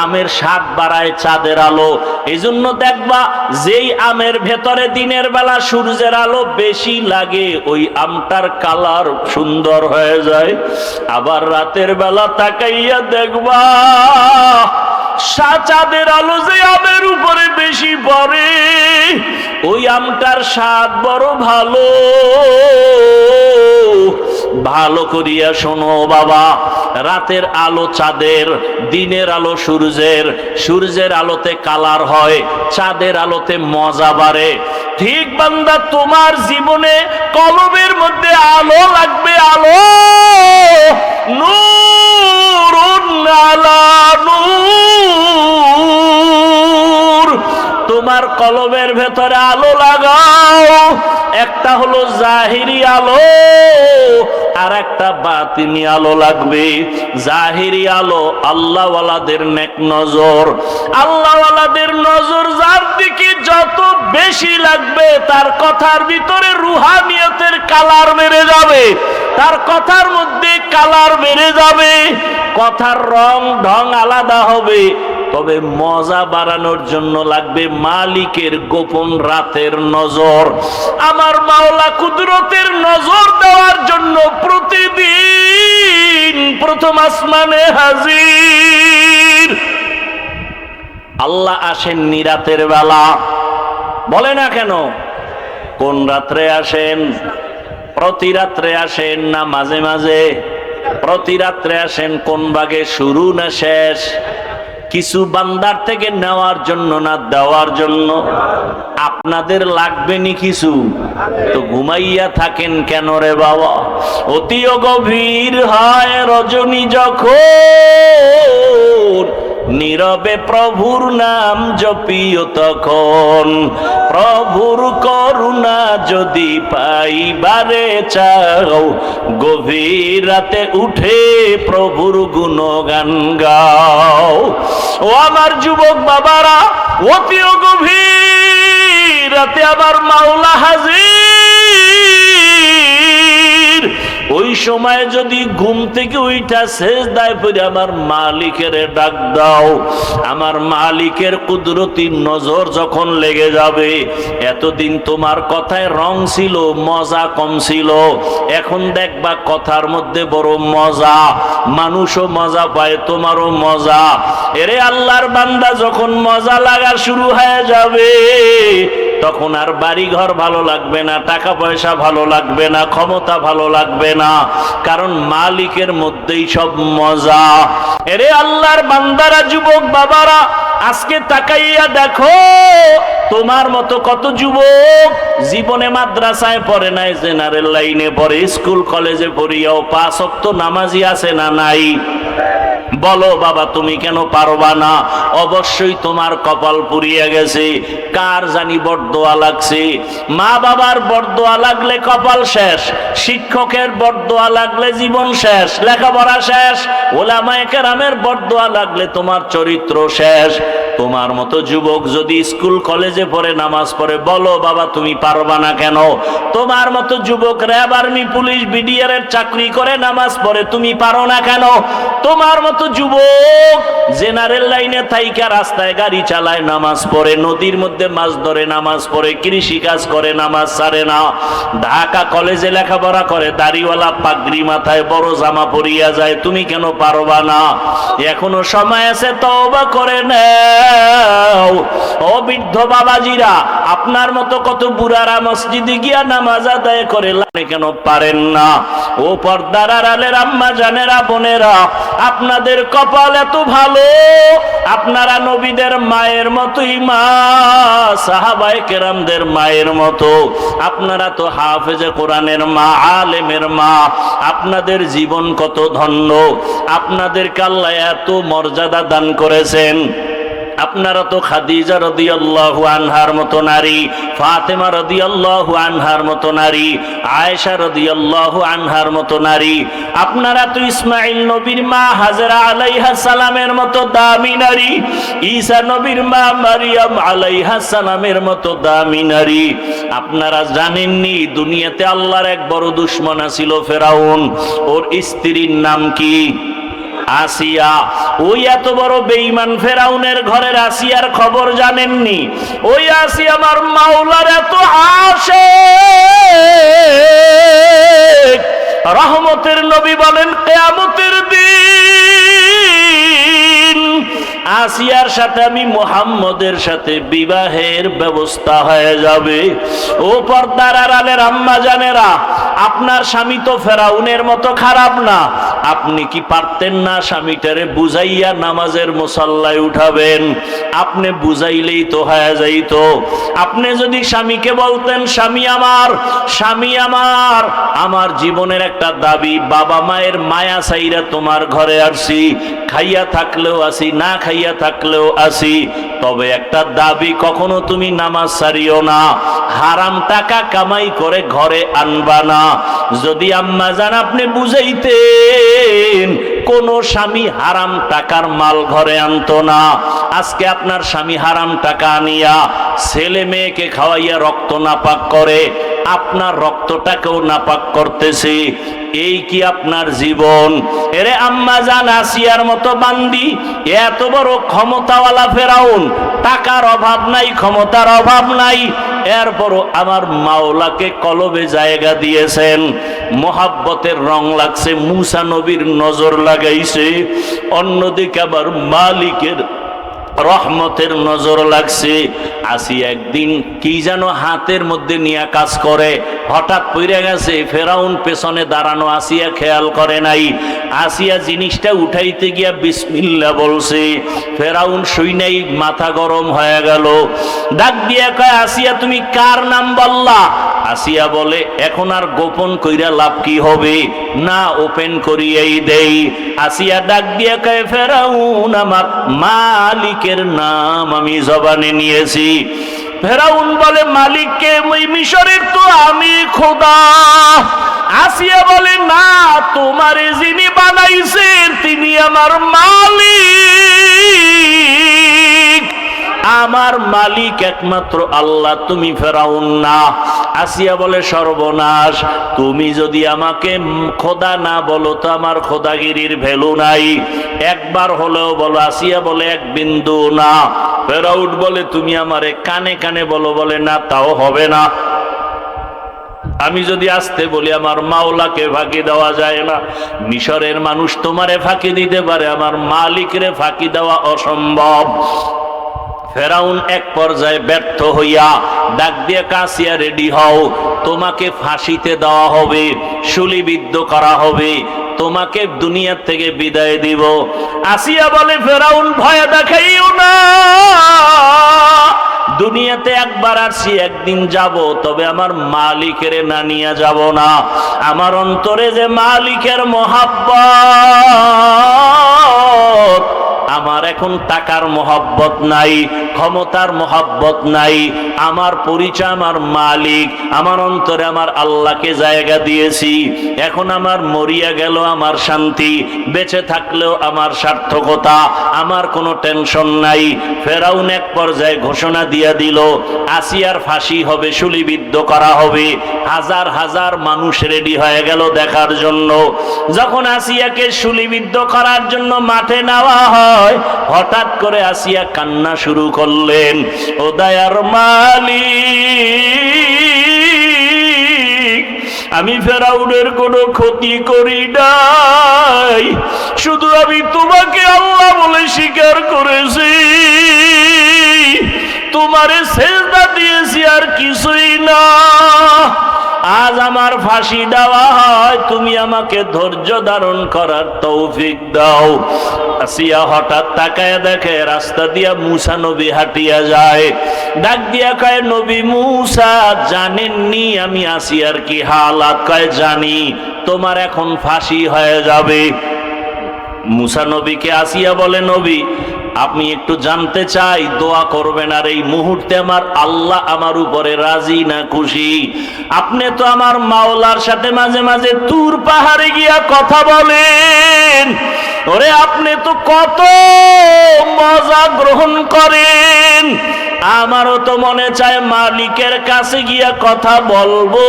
আমের স্বাদ বাড়ায় চাঁদের আলো। এই জন্য দেখবা যেই আমের ভেতরে দিনের বেলা সূর্যের আলো বেশি লাগে, ওই আমটার কালার সুন্দর হয়ে যায়। আবার রাতের বেলা তাকাইয়া দেখবা চাঁদের আলো যে আমের উপরে বেশি পড়ে, ওই আমটার স্বাদ বড় ভালো। ভালো করিয়া শোনো বাবা, রাতের আলো চাঁদের, দিনের আলো সূর্যের, সূর্যের আলোতে কালার হয়, চাঁদের আলোতে মজা বাড়ে। ঠিক বান্দা, তোমার জীবনে কলবের মধ্যে আলো লাগবে, আলো, নূরুন আলা নূর। তোমার কলবের ভেতরে আলো লাগাও, একটা হলো জাহিরি আলো, আর একটা বাতিনি আলো লাগবে। জাহিরি আলো আল্লাহ ওয়ালাদের নেক নজর, আল্লাহ ওয়ালাদের নজর যার দিকে যত বেশি লাগবে, তার কথার ভিতরে রুহানিয়তের কালার বেড়ে যাবে, তার কথার মধ্যে কালার বেড়ে যাবে, কথার রং ঢং আলাদা হবে। তবে মজা বাড়ানোর জন্য লাগবে মালিকের গোপন রাতের নজর। আমার মাওলা কুদরতের নজর দেওয়ার জন্য প্রতিদিন প্রথম আসমানে হাজির। আল্লাহ আসেননি রাতের বেলা, বলে না কেন? কোন রাত্রে আসেন? প্রতি রাত্রে আসেন না মাঝে মাঝে? প্রতি রাত্রে আসেন। কোন ভাগে, শুরু না শেষ? কিছু বান্দার থেকে নেওয়ার জন্য না দেওয়ার জন্য? আপনাদের লাগবে নি কিছু? তো ঘুমাইয়া থাকেন কেন রে বাবা? অতিও গভীর হয় রজনী যখন, নীরবে প্রভুর নাম জপিও তখন। প্রভুর করুণা যদি পাইবারে চাও, গভীর রাতে উঠে প্রভুর গুণগান গাও। ও আমার যুবক বাবারা, অতিও গভীর রাতে আমার মাওলা হাজির। ওই সময় যদি ঘুম থেকে উইঠা সেজদায় পড়ে আমার মালিকের ডাক দাও, আমার মালিকের কুদরতি নজর যখন লেগে যাবে, এতদিন তোমার কথায় রং ছিল, মজা কম ছিল, এখন দেখবা কথার মধ্যে বড় মজা, মানুষও মজা পায়, তোমারও মজা। এরে আল্লাহর বান্দা, যখন মজা লাগা শুরু হয়ে যাবে, তখন আর বাড়ি ঘর ভালো লাগবে না, টাকা পয়সা ভালো লাগবে না, ক্ষমতা ভালো লাগবে না, কারণ মালিকের মধ্যেই সব মজা। এরে আল্লাহর বান্দারা, যুবক বাবারা, আজকে তাকাইয়া দেখো তোমার মতো কত যুবক জীবনে মাদ্রাসায় পড়ে নাই, জেনারেল লাইনে পড়ে, স্কুল কলেজে পড়িয়াও 5 ওয়াক্ত নামাজি আছে না নাই? বলো বাবা, তুমি কেন পারবা না? অবশ্যই তোমার কপাল পুড়িয়ে গেছে। কার জানি বরদোয়া লাগছে। মা বাবার বরদোয়া লাগলে কপাল শেষ, শিক্ষকের বরদোয়া লাগলে জীবন শেষ, লেখাপড়া শেষ, ওলামায়ে কেরামের বরদোয়া লাগলে তোমার চরিত্র শেষ। তোমার মতো যুবক যদি স্কুল কলেজে পড়ে নামাজ পড়ে, বলো বাবা তুমি পারবা না কেন? তোমার মতো যুবক র্যাব, আর্মি, পুলিশ, বিডিআর এর চাকরি করে নামাজ পড়ে, তুমি পারো না কেন? তোমার মতো যুবক জেনারেল লাইনে থাইকা রাস্তায় গাড়ি চালায়, নামাজ পড়ে, নদীর মধ্যে মাছ ধরে নামাজ পড়ে, কৃষি কাজ করে, নামাজ ছাড়ে না, ঢাকা কলেজে লেখাপড়া করে, দাড়িওয়ালা পাগড়ি মাথায়, বড় জামা পরিয়া যায়, তুমি কেন পারবা না? এখনো সময় আছে, তওবা করে নাও। ও বৃদ্ধ বাবাজিরা, আপনার মতো কত বুড়ারা মসজিদে গিয়া নামাজ আদায় করে, কেন পারেন না? ও পর্দার আড়ালের আম্মা জানেরা, বোনেরা, আপনাদের কপাল এত ভালো, আপনারা নবীদের মায়ের মতোই মা, সাহাবায়ে কেরামদের মায়ের মতো, আপনারা তো হাফেজে কোরআনের মা, আলেমের মা, আপনাদের জীবন কত ধন্য, আপনাদেরকে আল্লাহ এত মর্যাদা দান করেছেন। আপনারা তো খাদিজা রাদিয়াল্লাহু আনহার মতো নারী, ফাতেমা রাদিয়াল্লাহু আনহার মতো নারী, আয়েশা রাদিয়াল্লাহু আনহার মতো নারী, আপনারা তো ইসমাঈল নবীর মা হাজেরা আলাইহা সালামের মতো দামি নারী, ঈসা নবীর মা মারিয়াম আলাইহা সালামের মতো দামি নারী। আপনারা জানেননি দুনিয়াতে আল্লাহর এক বড় দুশমন ছিল ফেরাউন, ওর স্ত্রীর নাম কি? আসিয়া। ওই এত বড় বেঈমান ফেরাউনের ঘরের আসিয়ার খবর জানেননি? ওই আসিয়া আমার মাওলার এত আশিক, রহমতের নবী বলেন কিয়ামতের দিন আসিয়ার সাথে আমি মুহাম্মদের সাথে বিবাহের ব্যবস্থা হয়ে যাবে। ও পর্দার আড়ালের আম্মা জানেরা, আপনার স্বামী তো ফেরাউনের মতো খারাপ না, আপনি কি পারতেন না স্বামীটারে বুঝাইয়া নামাজের মুসাল্লায় উঠাবেন? আপনি বুঝাইলেই তো হয়ে যাইত। আপনি যদি স্বামীকে বলতেন, স্বামী আমার, স্বামী আমার, আমার জীবনের একটা দাবি, বাবা মায়ের মায়া চাইরা তোমার ঘরে আসছি, খাইয়া থাকলেও আসি, না খাইয়া থাকলেও আসি, তবে একটা দাবি, কখনো তুমি নামাজ ছাড়িও না, হারাম টাকা কামাই করে ঘরে আনবা না। যদি আম্মা জান আপনি বুঝাইতেন, কোন স্বামী হারাম টাকার মাল ঘরে আনতো না। আজকে আপনার স্বামী হারাম টাকা আনিয়া ছেলে মেয়েকে খাওয়াইয়া রক্ত নাপাক করে, আপনার রক্তটাকেও নাপাক করতেছে। এই কি আপনার জীবন? এরে আম্মা জান আসিয়ার মতো বান্দি, এত বড় ক্ষমতাওয়ালা ফেরাউন, টাকার অভাব নাই, ক্ষমতার অভাব নাই, এরপরও আমার মাওলাকে কলবে জায়গা দিয়েছেন, মোহাব্বতের রং লাগছে, মুসা নবীর নজর লাগাইছে, অন্যদিকে আবার মালিকের রহমতের নজর লাগছে। আসি একদিন কি যেন হাতের মধ্যে নিয়ে কাজ করে, হঠাৎ পড়ে গেছে, ফেরাউন পেছনে দাঁড়ানো, আসিয়া খেয়াল করে নাই। আসিয়া জিনিসটা উঠাইতে গিয়া বিসমিল্লাহ বলছে, ফেরাউন শুই নাই, মাথা গরম হয়ে গেল, ডাক দিয়া কয়, আসিয়া তুমি কার নাম বললা? আসিয়া বলে, এখন আর গোপন কইরা লাভ কি হবে, না ওপেন করিয়াই দেই। আসিয়া ডাক দিয়া কয়, ফেরাউন আমার মালিকের নাম আমি জবানে নিয়েছি। ফেরাউন বলে, মালিককে? ওই মিশরের তো আমি খোদা। আসিয়া বলে, না, তোমারে যিনি বানাইছেন তিনি আমার মালিক, আমার মালিক একমাত্র আল্লাহ, তুমি ফেরাউন না। আসিয়া বলে, সর্বনাশ, তুমি যদি আমাকে খোদা না বলো তো আমার খোদাগিরির ভ্যালু নাই, একবার হলেও বলো। আসিয়া বলে, এক বিন্দু না। ফেরাউন বলে, তুমি আমারে কানে কানে বলো, বলে না, তাও হবে না। আমি যদি আসতে বলি আমার মাওলাকে ফাঁকি দেওয়া যায় না। মিশরের মানুষ তোমারে ফাঁকি দিতে পারে, আমার মালিকরে ফাঁকি দেওয়া অসম্ভব। ফেরাউন এক পর্যায়ে ব্যর্থ হইয়া ডাক দিয়ে কাসিয়া রেডি হও, তোমাকে ফাঁসিতে দেওয়া হবে, শূলিবিদ্ধ করা হবে, তোমাকে দুনিয়া থেকে বিদায় দিব। আসিয়া বলে ফেরাউন ভয় দেখাইও না, দুনিয়াতে একবার আসি, একদিন যাব, তবে আমার মালিকের না নিয়ে যাব না। আমার অন্তরে যে মালিকের মহাব্বত, আমার এখন টাকার মহব্বত নাই, ক্ষমতার মহব্বত নাই, আমার পরিচয় আমার মালিক, আমার অন্তরে আমার আল্লাহকে জায়গা দিয়েছি। এখন আমার মরিয়া গেল আমার শান্তি, বেঁচে থাকলেও আমার সার্থকতা, আমার কোনো টেনশন নাই। ফেরাউন এক পর্যায়ে ঘোষণা দিয়া দিল আসিয়ার ফাঁসি হবে, শূলিবিদ্ধ করা হবে। হাজার হাজার মানুষ রেডি হয়ে গেল দেখার জন্য। যখন আসিয়াকে শূলিবিদ্ধ করার জন্য মাঠে নেওয়া হয়, হঠাৎ করে আসিয়া কান্না শুরু করলেন, ও দয়ার মালিক, আমি ফেরাউনের কোনো ক্ষতি করি নাই, শুধু আমি তোমাকে আল্লাহ বলে স্বীকার করেছি, তোমারে সেজদা দিয়েছি, আর কিছুই না। আজ আমার ফাঁসি দেওয়া হয়, তুমি আমাকে ধৈর্য ধারণ করার তৌফিক দাও। আসিয়া হঠাৎ তাকায় দেখে রাস্তা দিয়া মুসা নবী হাঁটিয়া যায়। ডাক দিয়া কয়, নবী মুসা, জানেননি আমি আসিয়ার কি হালাত? কয়, জানি, তোমার এখন ফাঁসি হয়ে যাবে। মুসা নবীকে আসিয়া বলে, নবী আপনি একটু জানতে চাই, দোয়া করবেন, আর এই মুহূর্তে আমার আল্লাহ আমার উপরে রাজি না খুশি? আপনি তো আমার মাওলার সাথে মাঝে মাঝে তুর পাহাড়ে গিয়া কথা বলেন, ওরে আপনি তো কত মজা গ্রহণ করেন, আমারও তো মনে চায় মালিকের কাছে গিয়া কথা বলবো।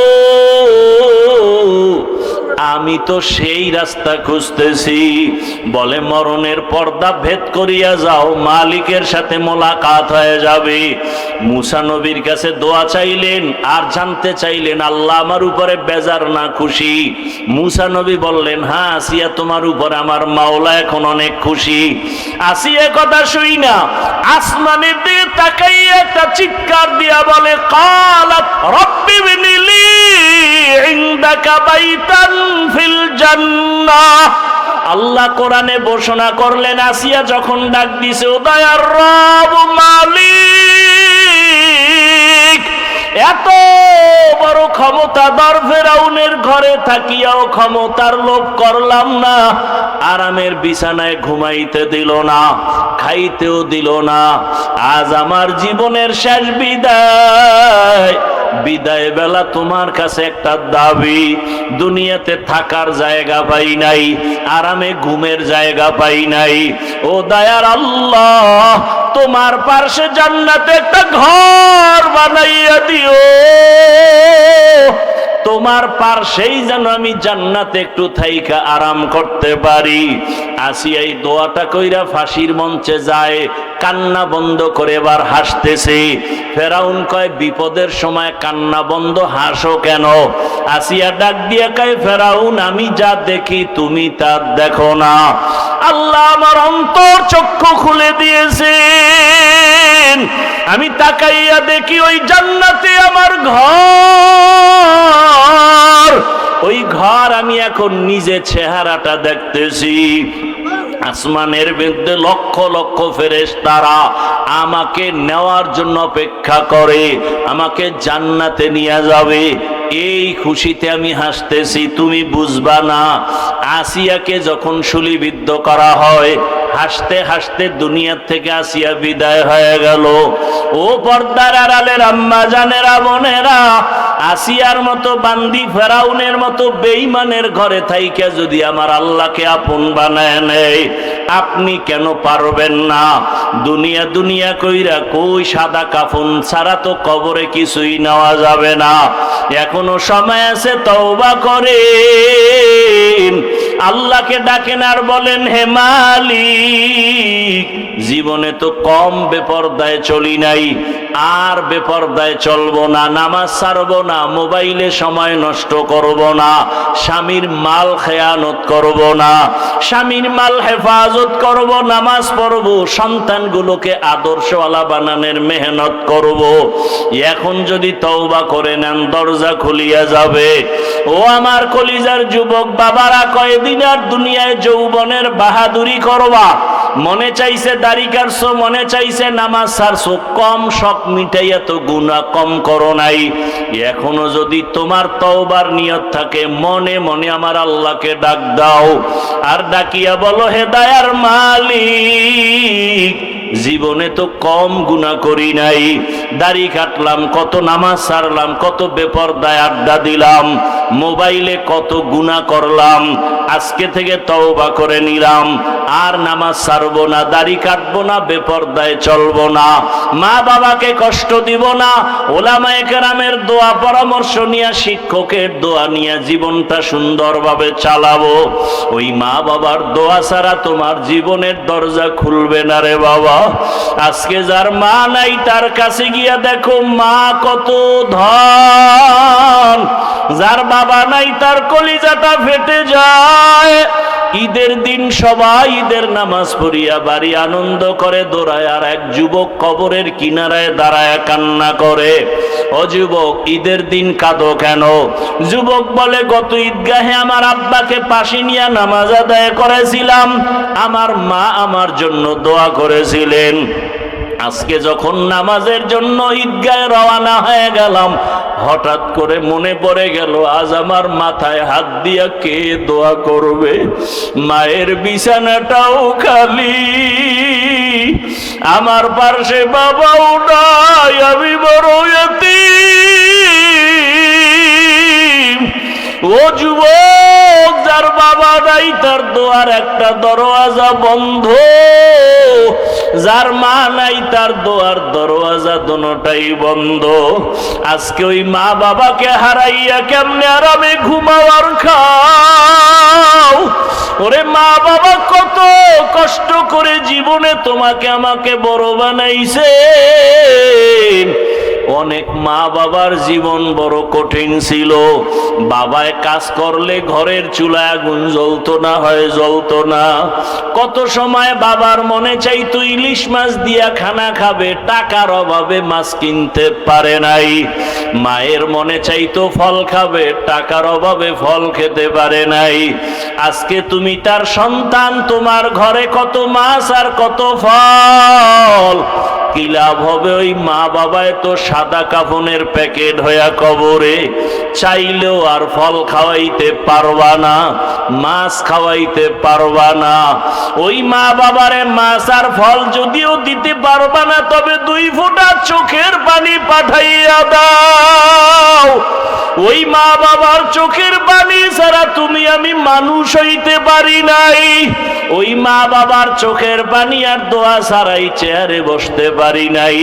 আমি তো সেই রাস্তা খুঁজতেছি। বলে, মরণের পর্দা ভেদ করিয়া যাও, মালিকের সাথে মোলাকাত হয়ে যাবে। মুসা নবীর কাছে দোয়া চাইলেন, আর জানতে চাইলেন আল্লাহ আমার উপরে বেজার না খুশি? মুসা নবী বললেন, হ্যাঁ আসিয়া, তোমার উপরে আমার মাওলা এখন অনেক খুশি। আসিয়া কথা শুই না আসমানের দিকে তাকাইয়া একটা চিৎকার দিয়া বলে, কালাত রব্বি বিনিলি ইনদাকা বাইতান ফিল জান্নাহ। আল্লাহ কোরআনে ঘোষণা করলেন, আসিয়া যখন ডাক দিছে, ও দয়ার রব মালিক, এত বড় ক্ষমতাধর ফেরাউনের ঘরে থাকিয়াও ক্ষমতার লোভ করলাম না, আরামের বিছানায় ঘুমাইতে দিল না, খাইতেও দিল না। আজ আমার জীবনের শেষ বিদায়, বিদায় বেলা তোমার কাছে একটা দাবি, দুনিয়াতে থাকার জায়গা পাই নাই, আরামে ঘুমের জায়গা পাই নাই, ও দয়ার আল্লাহ, তোমার পার্শ্বে জান্নাতে একটা ঘর বানাইয়া দিও, তোমার পার্শ্বেই যেন আমি জান্নাতে একটু থাইকা আরাম করতে পারি। আসিয়া এই দোয়াটা কইরা ফাঁসির মঞ্চে যায়, কান্না বন্ধ করে এবার হাসতেছে। ফেরাউন কয়, বিপদের সময় কান্না বন্ধ, হাসো কেন? আসিয়া ডাক দিয়া কয়, ফেরাউন, আমি যা দেখি তুমি তা দেখো না। আল্লাহ আমার অন্তর চক্ষু খুলে দিয়েছেন, আমি তাকাইয়া দেখি ওই জান্নাতে আমার ঘর, ওই ঘর আমি এখন নিজে চেহারাটা দেখতেছি। আসমানের মধ্যে লক্ষ লক্ষ ফেরেশতারা আমাকে নেওয়ার জন্য অপেক্ষা করে, আমাকে জান্নাতে নিয়ে যাবে। এই খুশিতে আমি হাসতেছি, তুমি বুঝবা না। আসিয়াকে যখন শূলিবিদ্ধ করা হয়, হাসতে হাসতে দুনিয়ার থেকে আসিয়া বিদায় হয়ে গেল। ও পর্দার আড়ালের আম্মা জানেরা, বোনেরা, আসিয়ার মতো বান্দি, ফেরাউনের মতো বেঈমানের ঘরে থাইকা যদি আমার আল্লাহকে আপন বানায় নেয়, আপনি কেন পারবেন না? দুনিয়া দুনিয়া কইরা কই সাদা কাফন ছাড়া তো কবরে কিছুই নেওয়া যাবে না। এখনো সময় আছে, তওবা করেন। আল্লাহকে ডাকেন আর বলেন, হে মালিক, জীবনে তো কম বেপরদায় চলি নাই, আর বেপরদায় চলবো না, নামাজ ছাড়বো না, মোবাইলে সময় নষ্ট করব না, স্বামীর মাল খেয়ানত করব না, স্বামীর মাল হেফাজত করব, নামাজ পড়ব, সন্তানগুলোকে আদর্শওয়ালা বানানোর মেহনত করব। এখন যদি তওবা করে নেন, দরজা খুলিয়া যাবে। ও আমার কলিজার যুবক বাবারা, কয়দিন আর দুনিয়ায় যৌবনের বাহাদুরি করবা? মনে চাইছে দাড়ি কাটছো, মনে চাইছে নামাজ ছাড়ছো, কম শখ মিটাইয়া তো গুনাহ কম করো নাই। এখনো যদি তোমার তওবার নিয়ত থাকে, মনে মনে আমার আল্লাহকে ডাক দাও, আর ডাকিয়া বলো, হে দয়ার মালিক, জীবনে তো কম গুনাহ করি নাই, দাড়ি কাটলাম, কত নামাজ ছাড়লাম, কত বেপরদায় আড্ডা দিলাম, মোবাইলে কত গুনাহ করলাম, আজকে থেকে তওবা করে নিলাম, আর নামাজ ছাড়বো না, দাড়ি কাটবো না, বেপরদায় চলবো না, মা বাবাকে কষ্ট দিব না, ওলামায়ে কেরামের দোয়া পরামর্শ নিয়ে, শিক্ষকের দোয়া নিয়ে জীবনটা সুন্দরভাবে চালাবো। ওই মা বাবার দোয়া ছাড়া তোমার জীবনের দরজা খুলবে না রে বাবা। আজকে যার মা নাই, তার কাছে গিয়া দেখো মা কত ধন, যার বাবা নাই, তার কলিজাটা ফেটে যায়। ঈদের দিন সবাই ঈদের নামাজ পড়িয়া বাড়ি আনন্দ করে দৌড়ায়, আর এক যুবক কবরের কিনারায় দাঁড়ায় কান্না করে। ও যুবক, ঈদের দিন কাঁদো কেন? যুবক বলে, গত ঈদগাহে আমার আব্বাকে পাশে নিয়ে নামাজ আদায় করেছিলাম, আমার মা আমার জন্য দোয়া করেছিলেন। আজকে যখন নামাজের জন্য ঈদগাহে রওনা হয়ে গেলাম, হঠাৎ করে মনে পড়ে গেল, আজ আমার মাথায় হাত দিয়া কে দোয়া করবে? মায়ের বিছানাটাও খালি, আমার পাশে বাবাও নাই, আমি বড় ইয়াতীম। ও যুবক, যার বাবা নাই, তার দোয়ার একটা দরওয়াজা বন্ধ, যার মা নাই, তার দোয়ার দরওয়াজা দুটোটাই বন্ধ। আজকে ওই মা বাবাকে হারাইয়া কেমনে আরামে ঘুমাও আর খাও? ওরে মা বাবা কত কষ্ট করে জীবনে তোমাকে আমাকে বড় বানাইছে। অনেক মা বাবার জীবন বড় কঠিন ছিল। বাবায় কাজ করলে ঘরের চুলায় আগুন জ্বলতো না, হয় জ্বলতো না। কত সময় বাবার মনে চাইতো ইলিশ মাছ দিয়া খানা খাবে, টাকার অভাবে মাছ কিনতে পারে নাই। মায়ের মনে চাইতো ফল খাবে, টাকার অভাবে ফল খেতে পারে নাই। আজকে তুমি তার সন্তান, তোমার ঘরে কত মাছ আর কত ফল, কি লাভ হবে? ওই মা বাবায় তো সাদা কাফনের প্যাকেট হইয়া কবরে, চাইলেও আর ফল খাওয়াইতে পারবা না, মাছ খাওয়াইতে পারবা না। ওই মা বাবারে মাছ আর ফল যদিও দিতে পারবা না, তবে 2 ফোঁটা চোখের পানি পাঠাইয়া দাও। ওই মা বাবার চোখের পানি ছাড়া তুমি আমি মানুষ হইতে পারি নাই। ওই মা বাবার চোখের পানি আর দোয়া ছাড়াই চেয়ারে বসতে পারি নাই,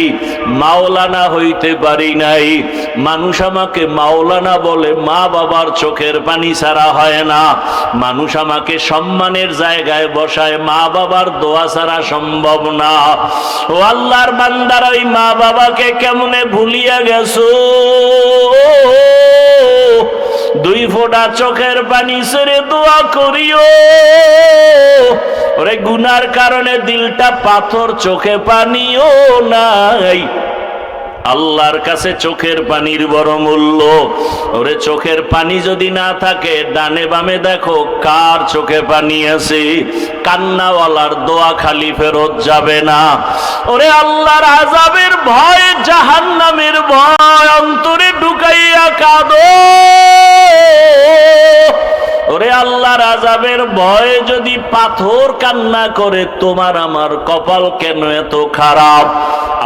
মাওলানা হইতে পারি নাই। মানুষ আমাকে মাওলানা বলে, মা বাবার চোখের পানি ছাড়া হয় না। মানুষ আমাকে সম্মানের জায়গায় বসায়, মা বাবার দোয়া ছাড়া সম্ভব না। ও আল্লাহর বান্দারা, ওই মা বাবাকে কেমনে ভুলিয়া গেছো? 2 ফোঁটা চোখের পানি ছেড়ে দোয়া করিও। ওরে গুনার কারণে দিলটা পাথর, চোখে পানিও নাই। আল্লাহর কাছে চোখের পানির বড় মূল্য। ওরে চোখের পানি যদি না থাকে, ডানে বামে দেখো কার চোখে পানি আছে। কান্নাওয়ালার দোয়া খালি ফেরত যাবে না। ওরে আল্লাহর আযাবের ভয়, জাহান্নামের ভয় অন্তরে ঢুকাইয়া কাঁদো। ওরে আল্লাহর আযাবের ভয় যদি পাথর কান্না করে, তোমার আমার কপাল কেন এত খারাপ?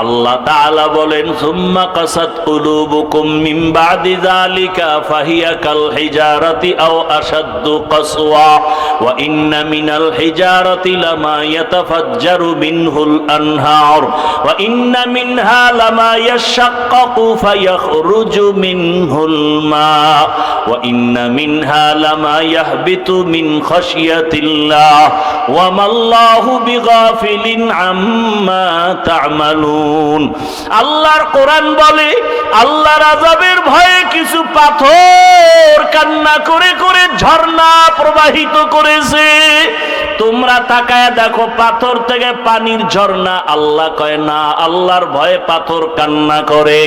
আল্লাহ তাআলা বলেন, সুম্মা কাসাত কুলুবুকুম মিন বাদি যালিকা ফাহিয়া কাল হিজারাতি আও আশাদ্দু কাসওয়া ওয়া ইন্না মিনাল হিজারাতি লামা ইয়াতাফাজ্জারু মিনহুল আনহার ওয়া ইন্না মিনহা লামা ইয়াশাক্কাকু ফায়াখরুজু মিনহুল মা ওয়া ইন্না মিনহা লামা ইয়াহবিতু মিন খাশিয়াতিল্লাহ ওয়া মাল্লাহু বিগাফিলিন আম্মা তা'মালুন। আল্লাহর কোরআন বলে আল্লাহর আযাবের ভয়ে কিছু পাথর কান্না করে করে ঝর্ণা প্রবাহিত করেছে। তোমরা তাকায়া দেখো পাথর থেকে পানির ঝর্ণা। আল্লাহ কয় না, আল্লাহর ভয়ে পাথর কান্না করে।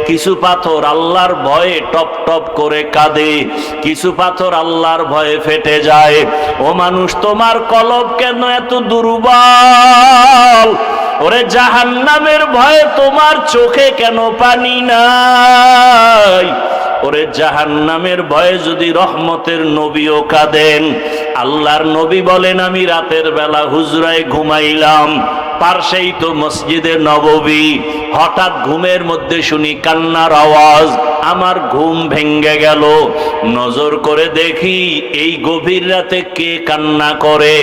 কিছু পাথর আল্লাহর ভয়ে টপ টপ করে কাঁদে, কিছু পাথর আল্লাহর ভয়ে ফেটে যায়। ও মানুষ, তোমার কলব কেন এত দুর্বল? ওরে জাহান্নামের ভয়ে তোমার চোখে কেন পানি নাই? ওরে জাহান্নামের ভয়ে যদি রহমতের নবীও কাঁদেন। আল্লাহর নবী বলেন, আমি রাতের বেলা হুজরায় ঘুমাইলাম, পার্শ্বেই তো মসজিদে নববী। হঠাৎ ঘুমের মধ্যে শুনি কান্নার আওয়াজ, আমার ঘুম ভেঙ্গে গেল। নজর করে দেখি এই গভীর রাতে কে কান্না করে।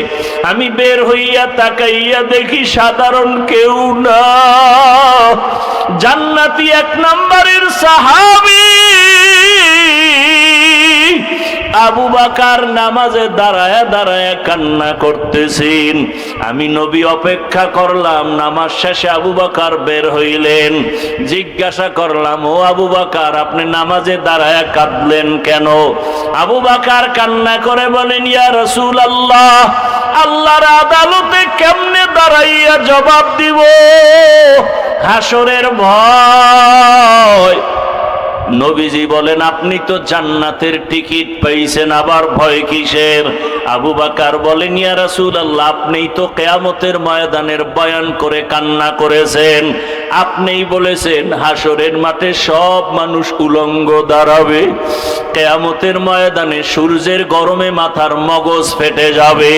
আমি বের হইয়া তাকাইয়া দেখি সাধারণ কেউ না, জান্নাতি এক নম্বরের সাহাবী আবু বকর নামাজে দাঁড়ায়া দাঁড়ায়া কান্না করতেছেন। আমি নবী অপেক্ষা করলাম, নামাজ শেষে আবু বকর বের হইলেন। জিজ্ঞাসা করলাম, ও আবু বকর, আপনি নামাজে দাঁড়ায়া কাঁদলেন কেন? আবু বকর কান্না করে বলেন, ইয়া রাসূলুল্লাহ, আল্লাহর আদালতে কেমনে দাঁড়াইয়া জবাব দিব? হাসরের ভয়। নবীজি বলেন, আপনি তো জান্নাতের টিকিট পাইছেন, আবার ভয় কিসের? আবু বকর বলেন, ইয়া রাসূলুল্লাহ, আপনিই তো কিয়ামতের ময়দানের বয়ান করে কান্না করেছেন। আপনিই বলেছেন হাসরের মাঠে সব মানুষ উলঙ্গ দাঁড়াবে, কিয়ামতের ময়দানে সূর্যের গরমে মাথার মগজ ফেটে যাবে,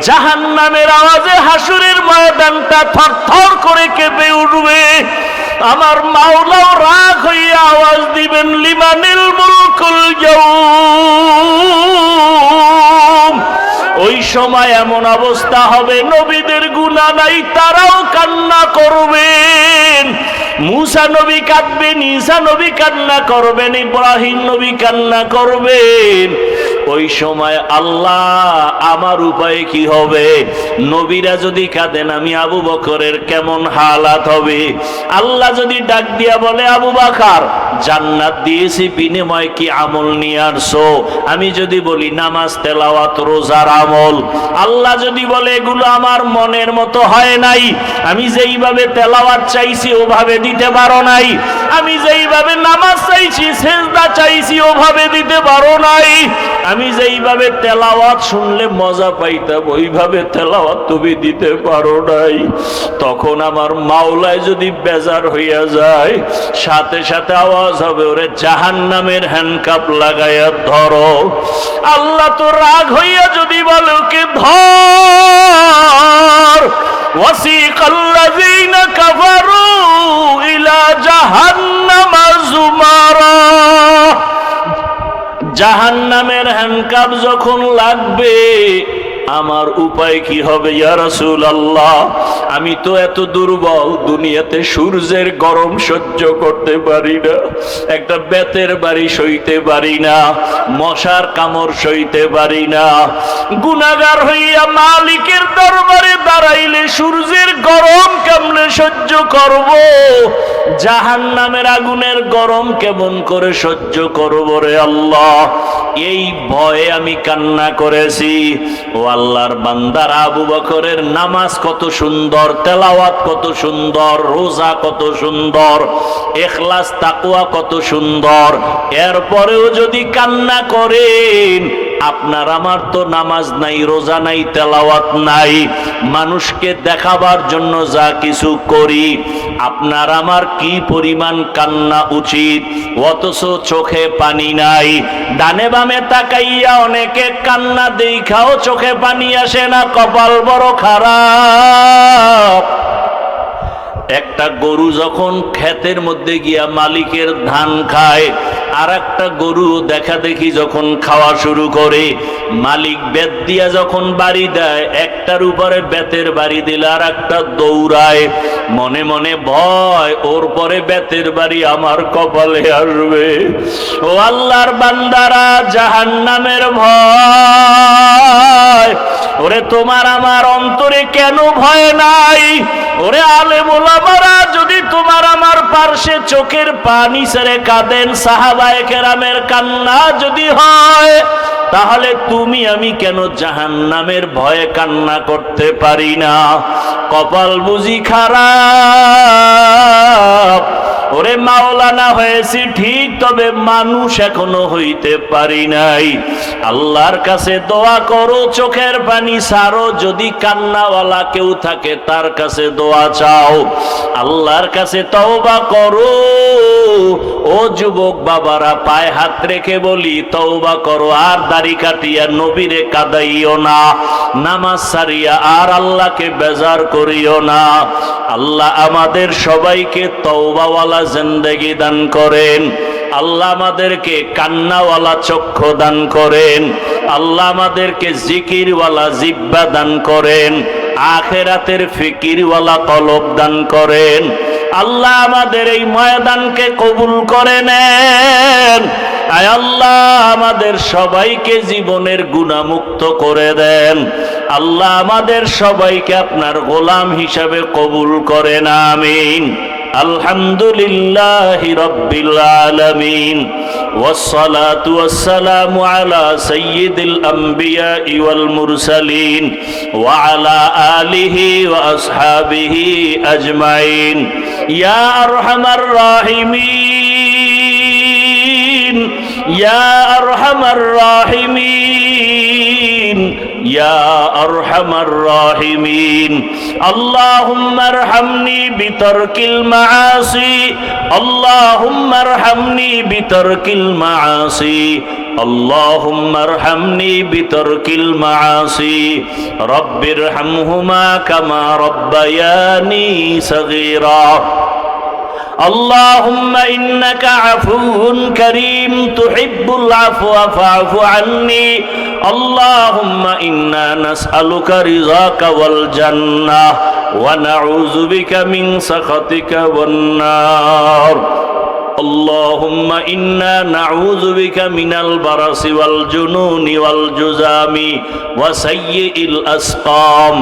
জাহান্নামের আওয়াজে হাসরের ময়দানটা থরথর করে কেঁপে উঠবে। আমার মাওলাও রাগ হইয়া আওয়াজ দিবেন, লিমানিল মুলকুল ইয়াউম। ওই সময় এমন অবস্থা হবে, নবীদের গুনাহ নাই, তারাও কান্না করবেন। মুসা নবী কাঁদবেন, ঈসা নবী কান্না করবেন, ইব্রাহিম নবী কান্না করবেন। ওই সময় আল্লাহ, আমার উপায় কি হবে? নবীরা যদি কাঁদেন, আমি আবু বকরের কেমন হালাত হবে? আল্লাহ যদি ডাক দিয়া বলে, আবু বকর, জান্নাত দিয়েছি, বিনিময় কি আমল নিয়ে আসছো? আমি যদি বলি নামাজ, তেলাওয়াত, রোজার আমল। আল্লাহ যদি বলে এগুলো আমার মনের মতো হয় নাই, আমি যেইভাবে তেলাওয়াত চাইছি ওভাবে দিতে পারো নাই, আমি যেইভাবে নামাজ চাইছি, সেজদা চাইছি, ওভাবে দিতে পারো নাই, আমি যেইভাবে তেলাওয়াত শুনলে মজা পাইতাম ওইভাবে তেলাওয়াত তুমি দিতে পারো নাই। তখন আমার মাওলায় যদি বেজার হইয়া যায়, সাথে সাথে আওয়াজ হবে, ওরে জাহান্নামের হ্যান্ডকাপ লাগাইয়া ধরো। আল্লাহ তো রাগ হইয়া যদি বলে, ওকে ধর। ওয়াসিকাল্লাযীনা কাফারু ইলা জাহান্নামা যুমারা। জাহান্নামের হ্যান্ডকাপ যখন লাগবে, আমার উপায় কি হবে? ইয়া রাসূলুল্লাহ, আমি তো এত দুর্বল, দুনিয়াতে সূর্যের গরম সহ্য করতে পারি না, একটা বেতের বাড়ি সইতে পারি না, মশার কামড় সইতে পারি না। গুনাহগার হইয়া মালিকের দরবারে দাঁড়াইলে সূর্যের গরম কেমনে সহ্য করব? জাহান্নামের আগুনের গরম কেমন করে সহ্য করব রে আল্লাহ? এই ভয়ে আমি কান্না করেছি। ও আল্লাহর বান্দারা, আবু বকরের নামাজ কত সুন্দর, তেলাওয়াত কত সুন্দর, রোজা কত সুন্দর, ইখলাস তাকওয়া কত সুন্দর, এরপরেও যদি কান্না করেন, আপনার আমার তো নামাজ নাই, রোজা নাই, তেলাওয়াত নাই, মানুষকে দেখাবার জন্য যা কিছু করি, আপনার আমার কি পরিমাণ কান্না উচিত, অথচ চোখে পানি নাই। ডানে বামে তাকাইয়া অনেকে কান্না দেখাও চোখে পানি আসে না, কপাল বড় খারাপ। একটা গরু যখন ক্ষেতের মধ্যে গিয়া মালিকের ধান খায়, আর একটা গরু দেখা দেখি যখন খাওয়া শুরু করে, মালিক বেত দিয়া যখন বাড়ি দেয়, একটার উপরে বেতের বাড়ি দিলে আর একটা দৌড়ায়, মনে মনে ভয়, ওর পরে বেতের বাড়ি আমার কপালে আসবে। ও আল্লাহর বান্দারা, জাহান্নামের ভয় ওরে তোমার আমার অন্তরে কেন ভয় নাই? ওরে আলেম ওলামারা যদি তোমার আমার পার্শ্বে চোখের পানি ছেড়ে কাঁদেন, সাহাবায়ে কেরামের কান্না যদি হয়, তাহলে তুমি আমি কেন জাহান্নামের ভয়ে কান্না করতে পারি না? কপাল বুঝি খারাপ। ওরে মাওলানা হয়েছি ঠিক, তবে মানুষ এখনো হইতে পারি নাই। আল্লাহর কাছে দোয়া করো, চোখের পানি ছাড়ো। যদি কান্নাওয়ালা কেউ থাকে তার কাছে দোয়া চাও, আল্লাহর কাছে তওবা করো। ও যুবক বাবারা, পায়ে হাত রেখে বলি তওবা করো, আর দাড়ি কাটিয়া নবীরে কাদাইও না, নামাজ সারিয়া আর আল্লাহকে বেজার করিও না। আল্লাহ আমাদের সবাইকে তওবাওয়ালা জিন্দেগি দান করেন। আল্লাহ আমাদেরকে কান্নাওয়ালা চক্ষু দান করেন। আল্লাহ আমাদেরকে জিকিরওয়ালা জিহ্বা দান করেন। আখিরাতের ফিকিরওয়ালা কলব দান করেন। আল্লাহ আমাদের এই ময়দানকে কবুল করে নেন। আয় আল্লাহ আমাদের সবাইকে জীবনের গুনাহমুক্ত করে দেন। আল্লাহ আমাদের সবাইকে আপনার গোলাম হিসাবে কবুল করেন, আমিন। আলহামদুলিল্লাহি রাব্বিল আলামিন, والصلاة والسلام على سيد الأنبياء والمرسلين وعلى آله وأصحابه أجمعين يا أرحم الراحمين يا أرحم الراحمين يا أرحم الراحمين اللهم ارحمني بترك المعاصي اللهم ارحمني بترك المعاصي اللهم ارحمني بترك المعاصي رب ارحمهما كما ربياني صغيرا اللهم إنك عفو كريم تحب العفو فاعف عني اللهم إنا نسألك رضاك والجنة ونعوذ بك من سخطك والنار اللهم إنا نعوذ بك من البرص والجنون والجذام وسيء الأسقام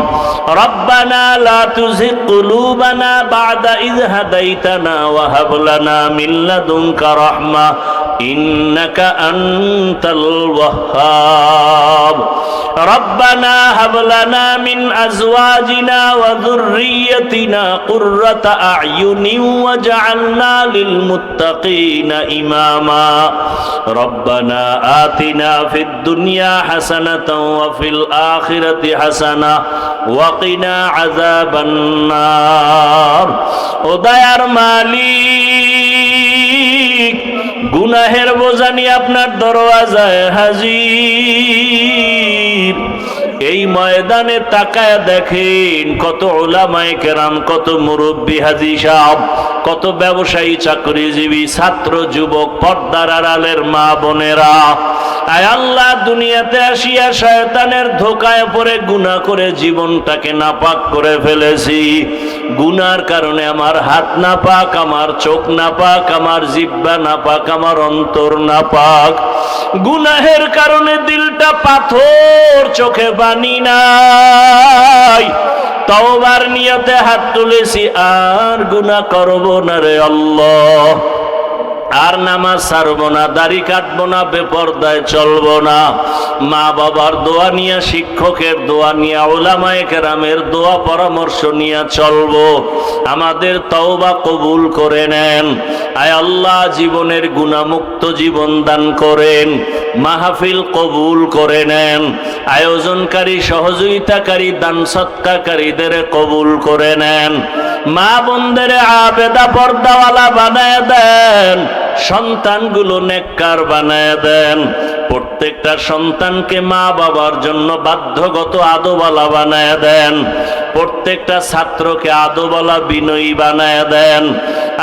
ربنا لا تزغ قلوبنا بعد إذ هديتنا وهب لنا من لدنك رحمة إنك أنت الوهاب ربنا هب لنا من أزواجنا وذريتنا قرة أعين واجعلنا للمتقين إماما ربنا آتنا في الدنيا حسنة وفي الآخرة حسنة وقنا عذاب النار وديار مالك গুনাহের বোঝা নিয়ে আপনার দরওয়াজায় হাজির। এই ময়দানে তাকায় দেখেন কত উলামায়ে কেরাম, কত মুরব্বী হাজী সাহেব, কত ব্যবসায়ী, চাকরিজীবী, ছাত্র, যুবক, পর্দার আড়ালের মা বোনেরা। আয় আল্লাহ, দুনিয়াতে আসিয়া শয়তানের ধোকায় পড়ে গুনাহ করে জীবনটাকে নাপাক করে ফেলেছি। গুনার কারণে আমার হাত নাপাক, আমার চোখ নাপাক, আমার জিহ্বা নাপাক, আমার অন্তর নাপাক। গুনাহের কারণে দিলটা পাথর, চোখে পানি নাই। তওবার নিয়তে হাত তুলেছি, আর গুনাহ করব না রে আল্লাহ। আর নামাজ ছাড়বো না, দাড়ি কাটবো না, বেপরদায় চলবো না। মা বাবার দোয়া নিয়ে, শিক্ষকের দোয়া নিয়ে, উলামায়ে কেরামের দোয়া পরামর্শ নিয়ে চলবো। আমাদের তওবা কবুল করে নেন। আয় আল্লাহ, জীবনের গুনাহমুক্ত জীবন দান করেন। মাহফিল কবুল করে নেন। আয়োজনকারী, সহযোগিতাকারী, দান সৎকারীদের কবুল করে নেন। মা বোনদের আবেদা পর্দাওয়ালা বানায় দেন। সন্তানগুলো নেককার বানায় দেন। প্রত্যেকটা সন্তানকে মা বাবার জন্য বাধ্যগত আদবওয়ালা বানায় দেন। প্রত্যেকটা ছাত্রকে আদবওয়ালা, বিনয়ী বানায় দেন।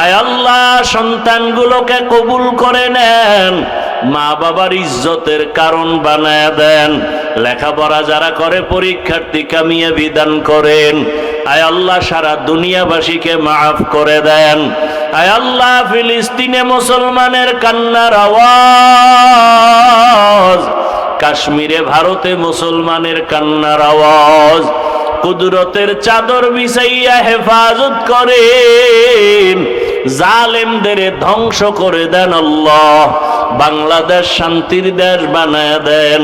আয় আল্লাহ, সন্তানগুলোকে কবুল করে নেন। মা বাবার ইজ্জতের কারণ বানায় দেন। লেখাপড়া যারা করে পরীক্ষার্থী কামিয়াবি দান করেন। আয় আল্লাহ, সারা দুনিয়াবাসীকে মাফ করে দেন। আয় আল্লাহ, ফিলিস্তিনে মুসলমানের কান্নার আওয়াজ কাশ্মীরে ভারতে মুসলমানের কান্নার আওয়াজ। কুদরতের চাদর বিছাইয়া হেফাজত করেন, জালেমদের ধ্বংস করে দেন আল্লাহ, বাংলাদেশ শান্তির দেশ বানায় দেন।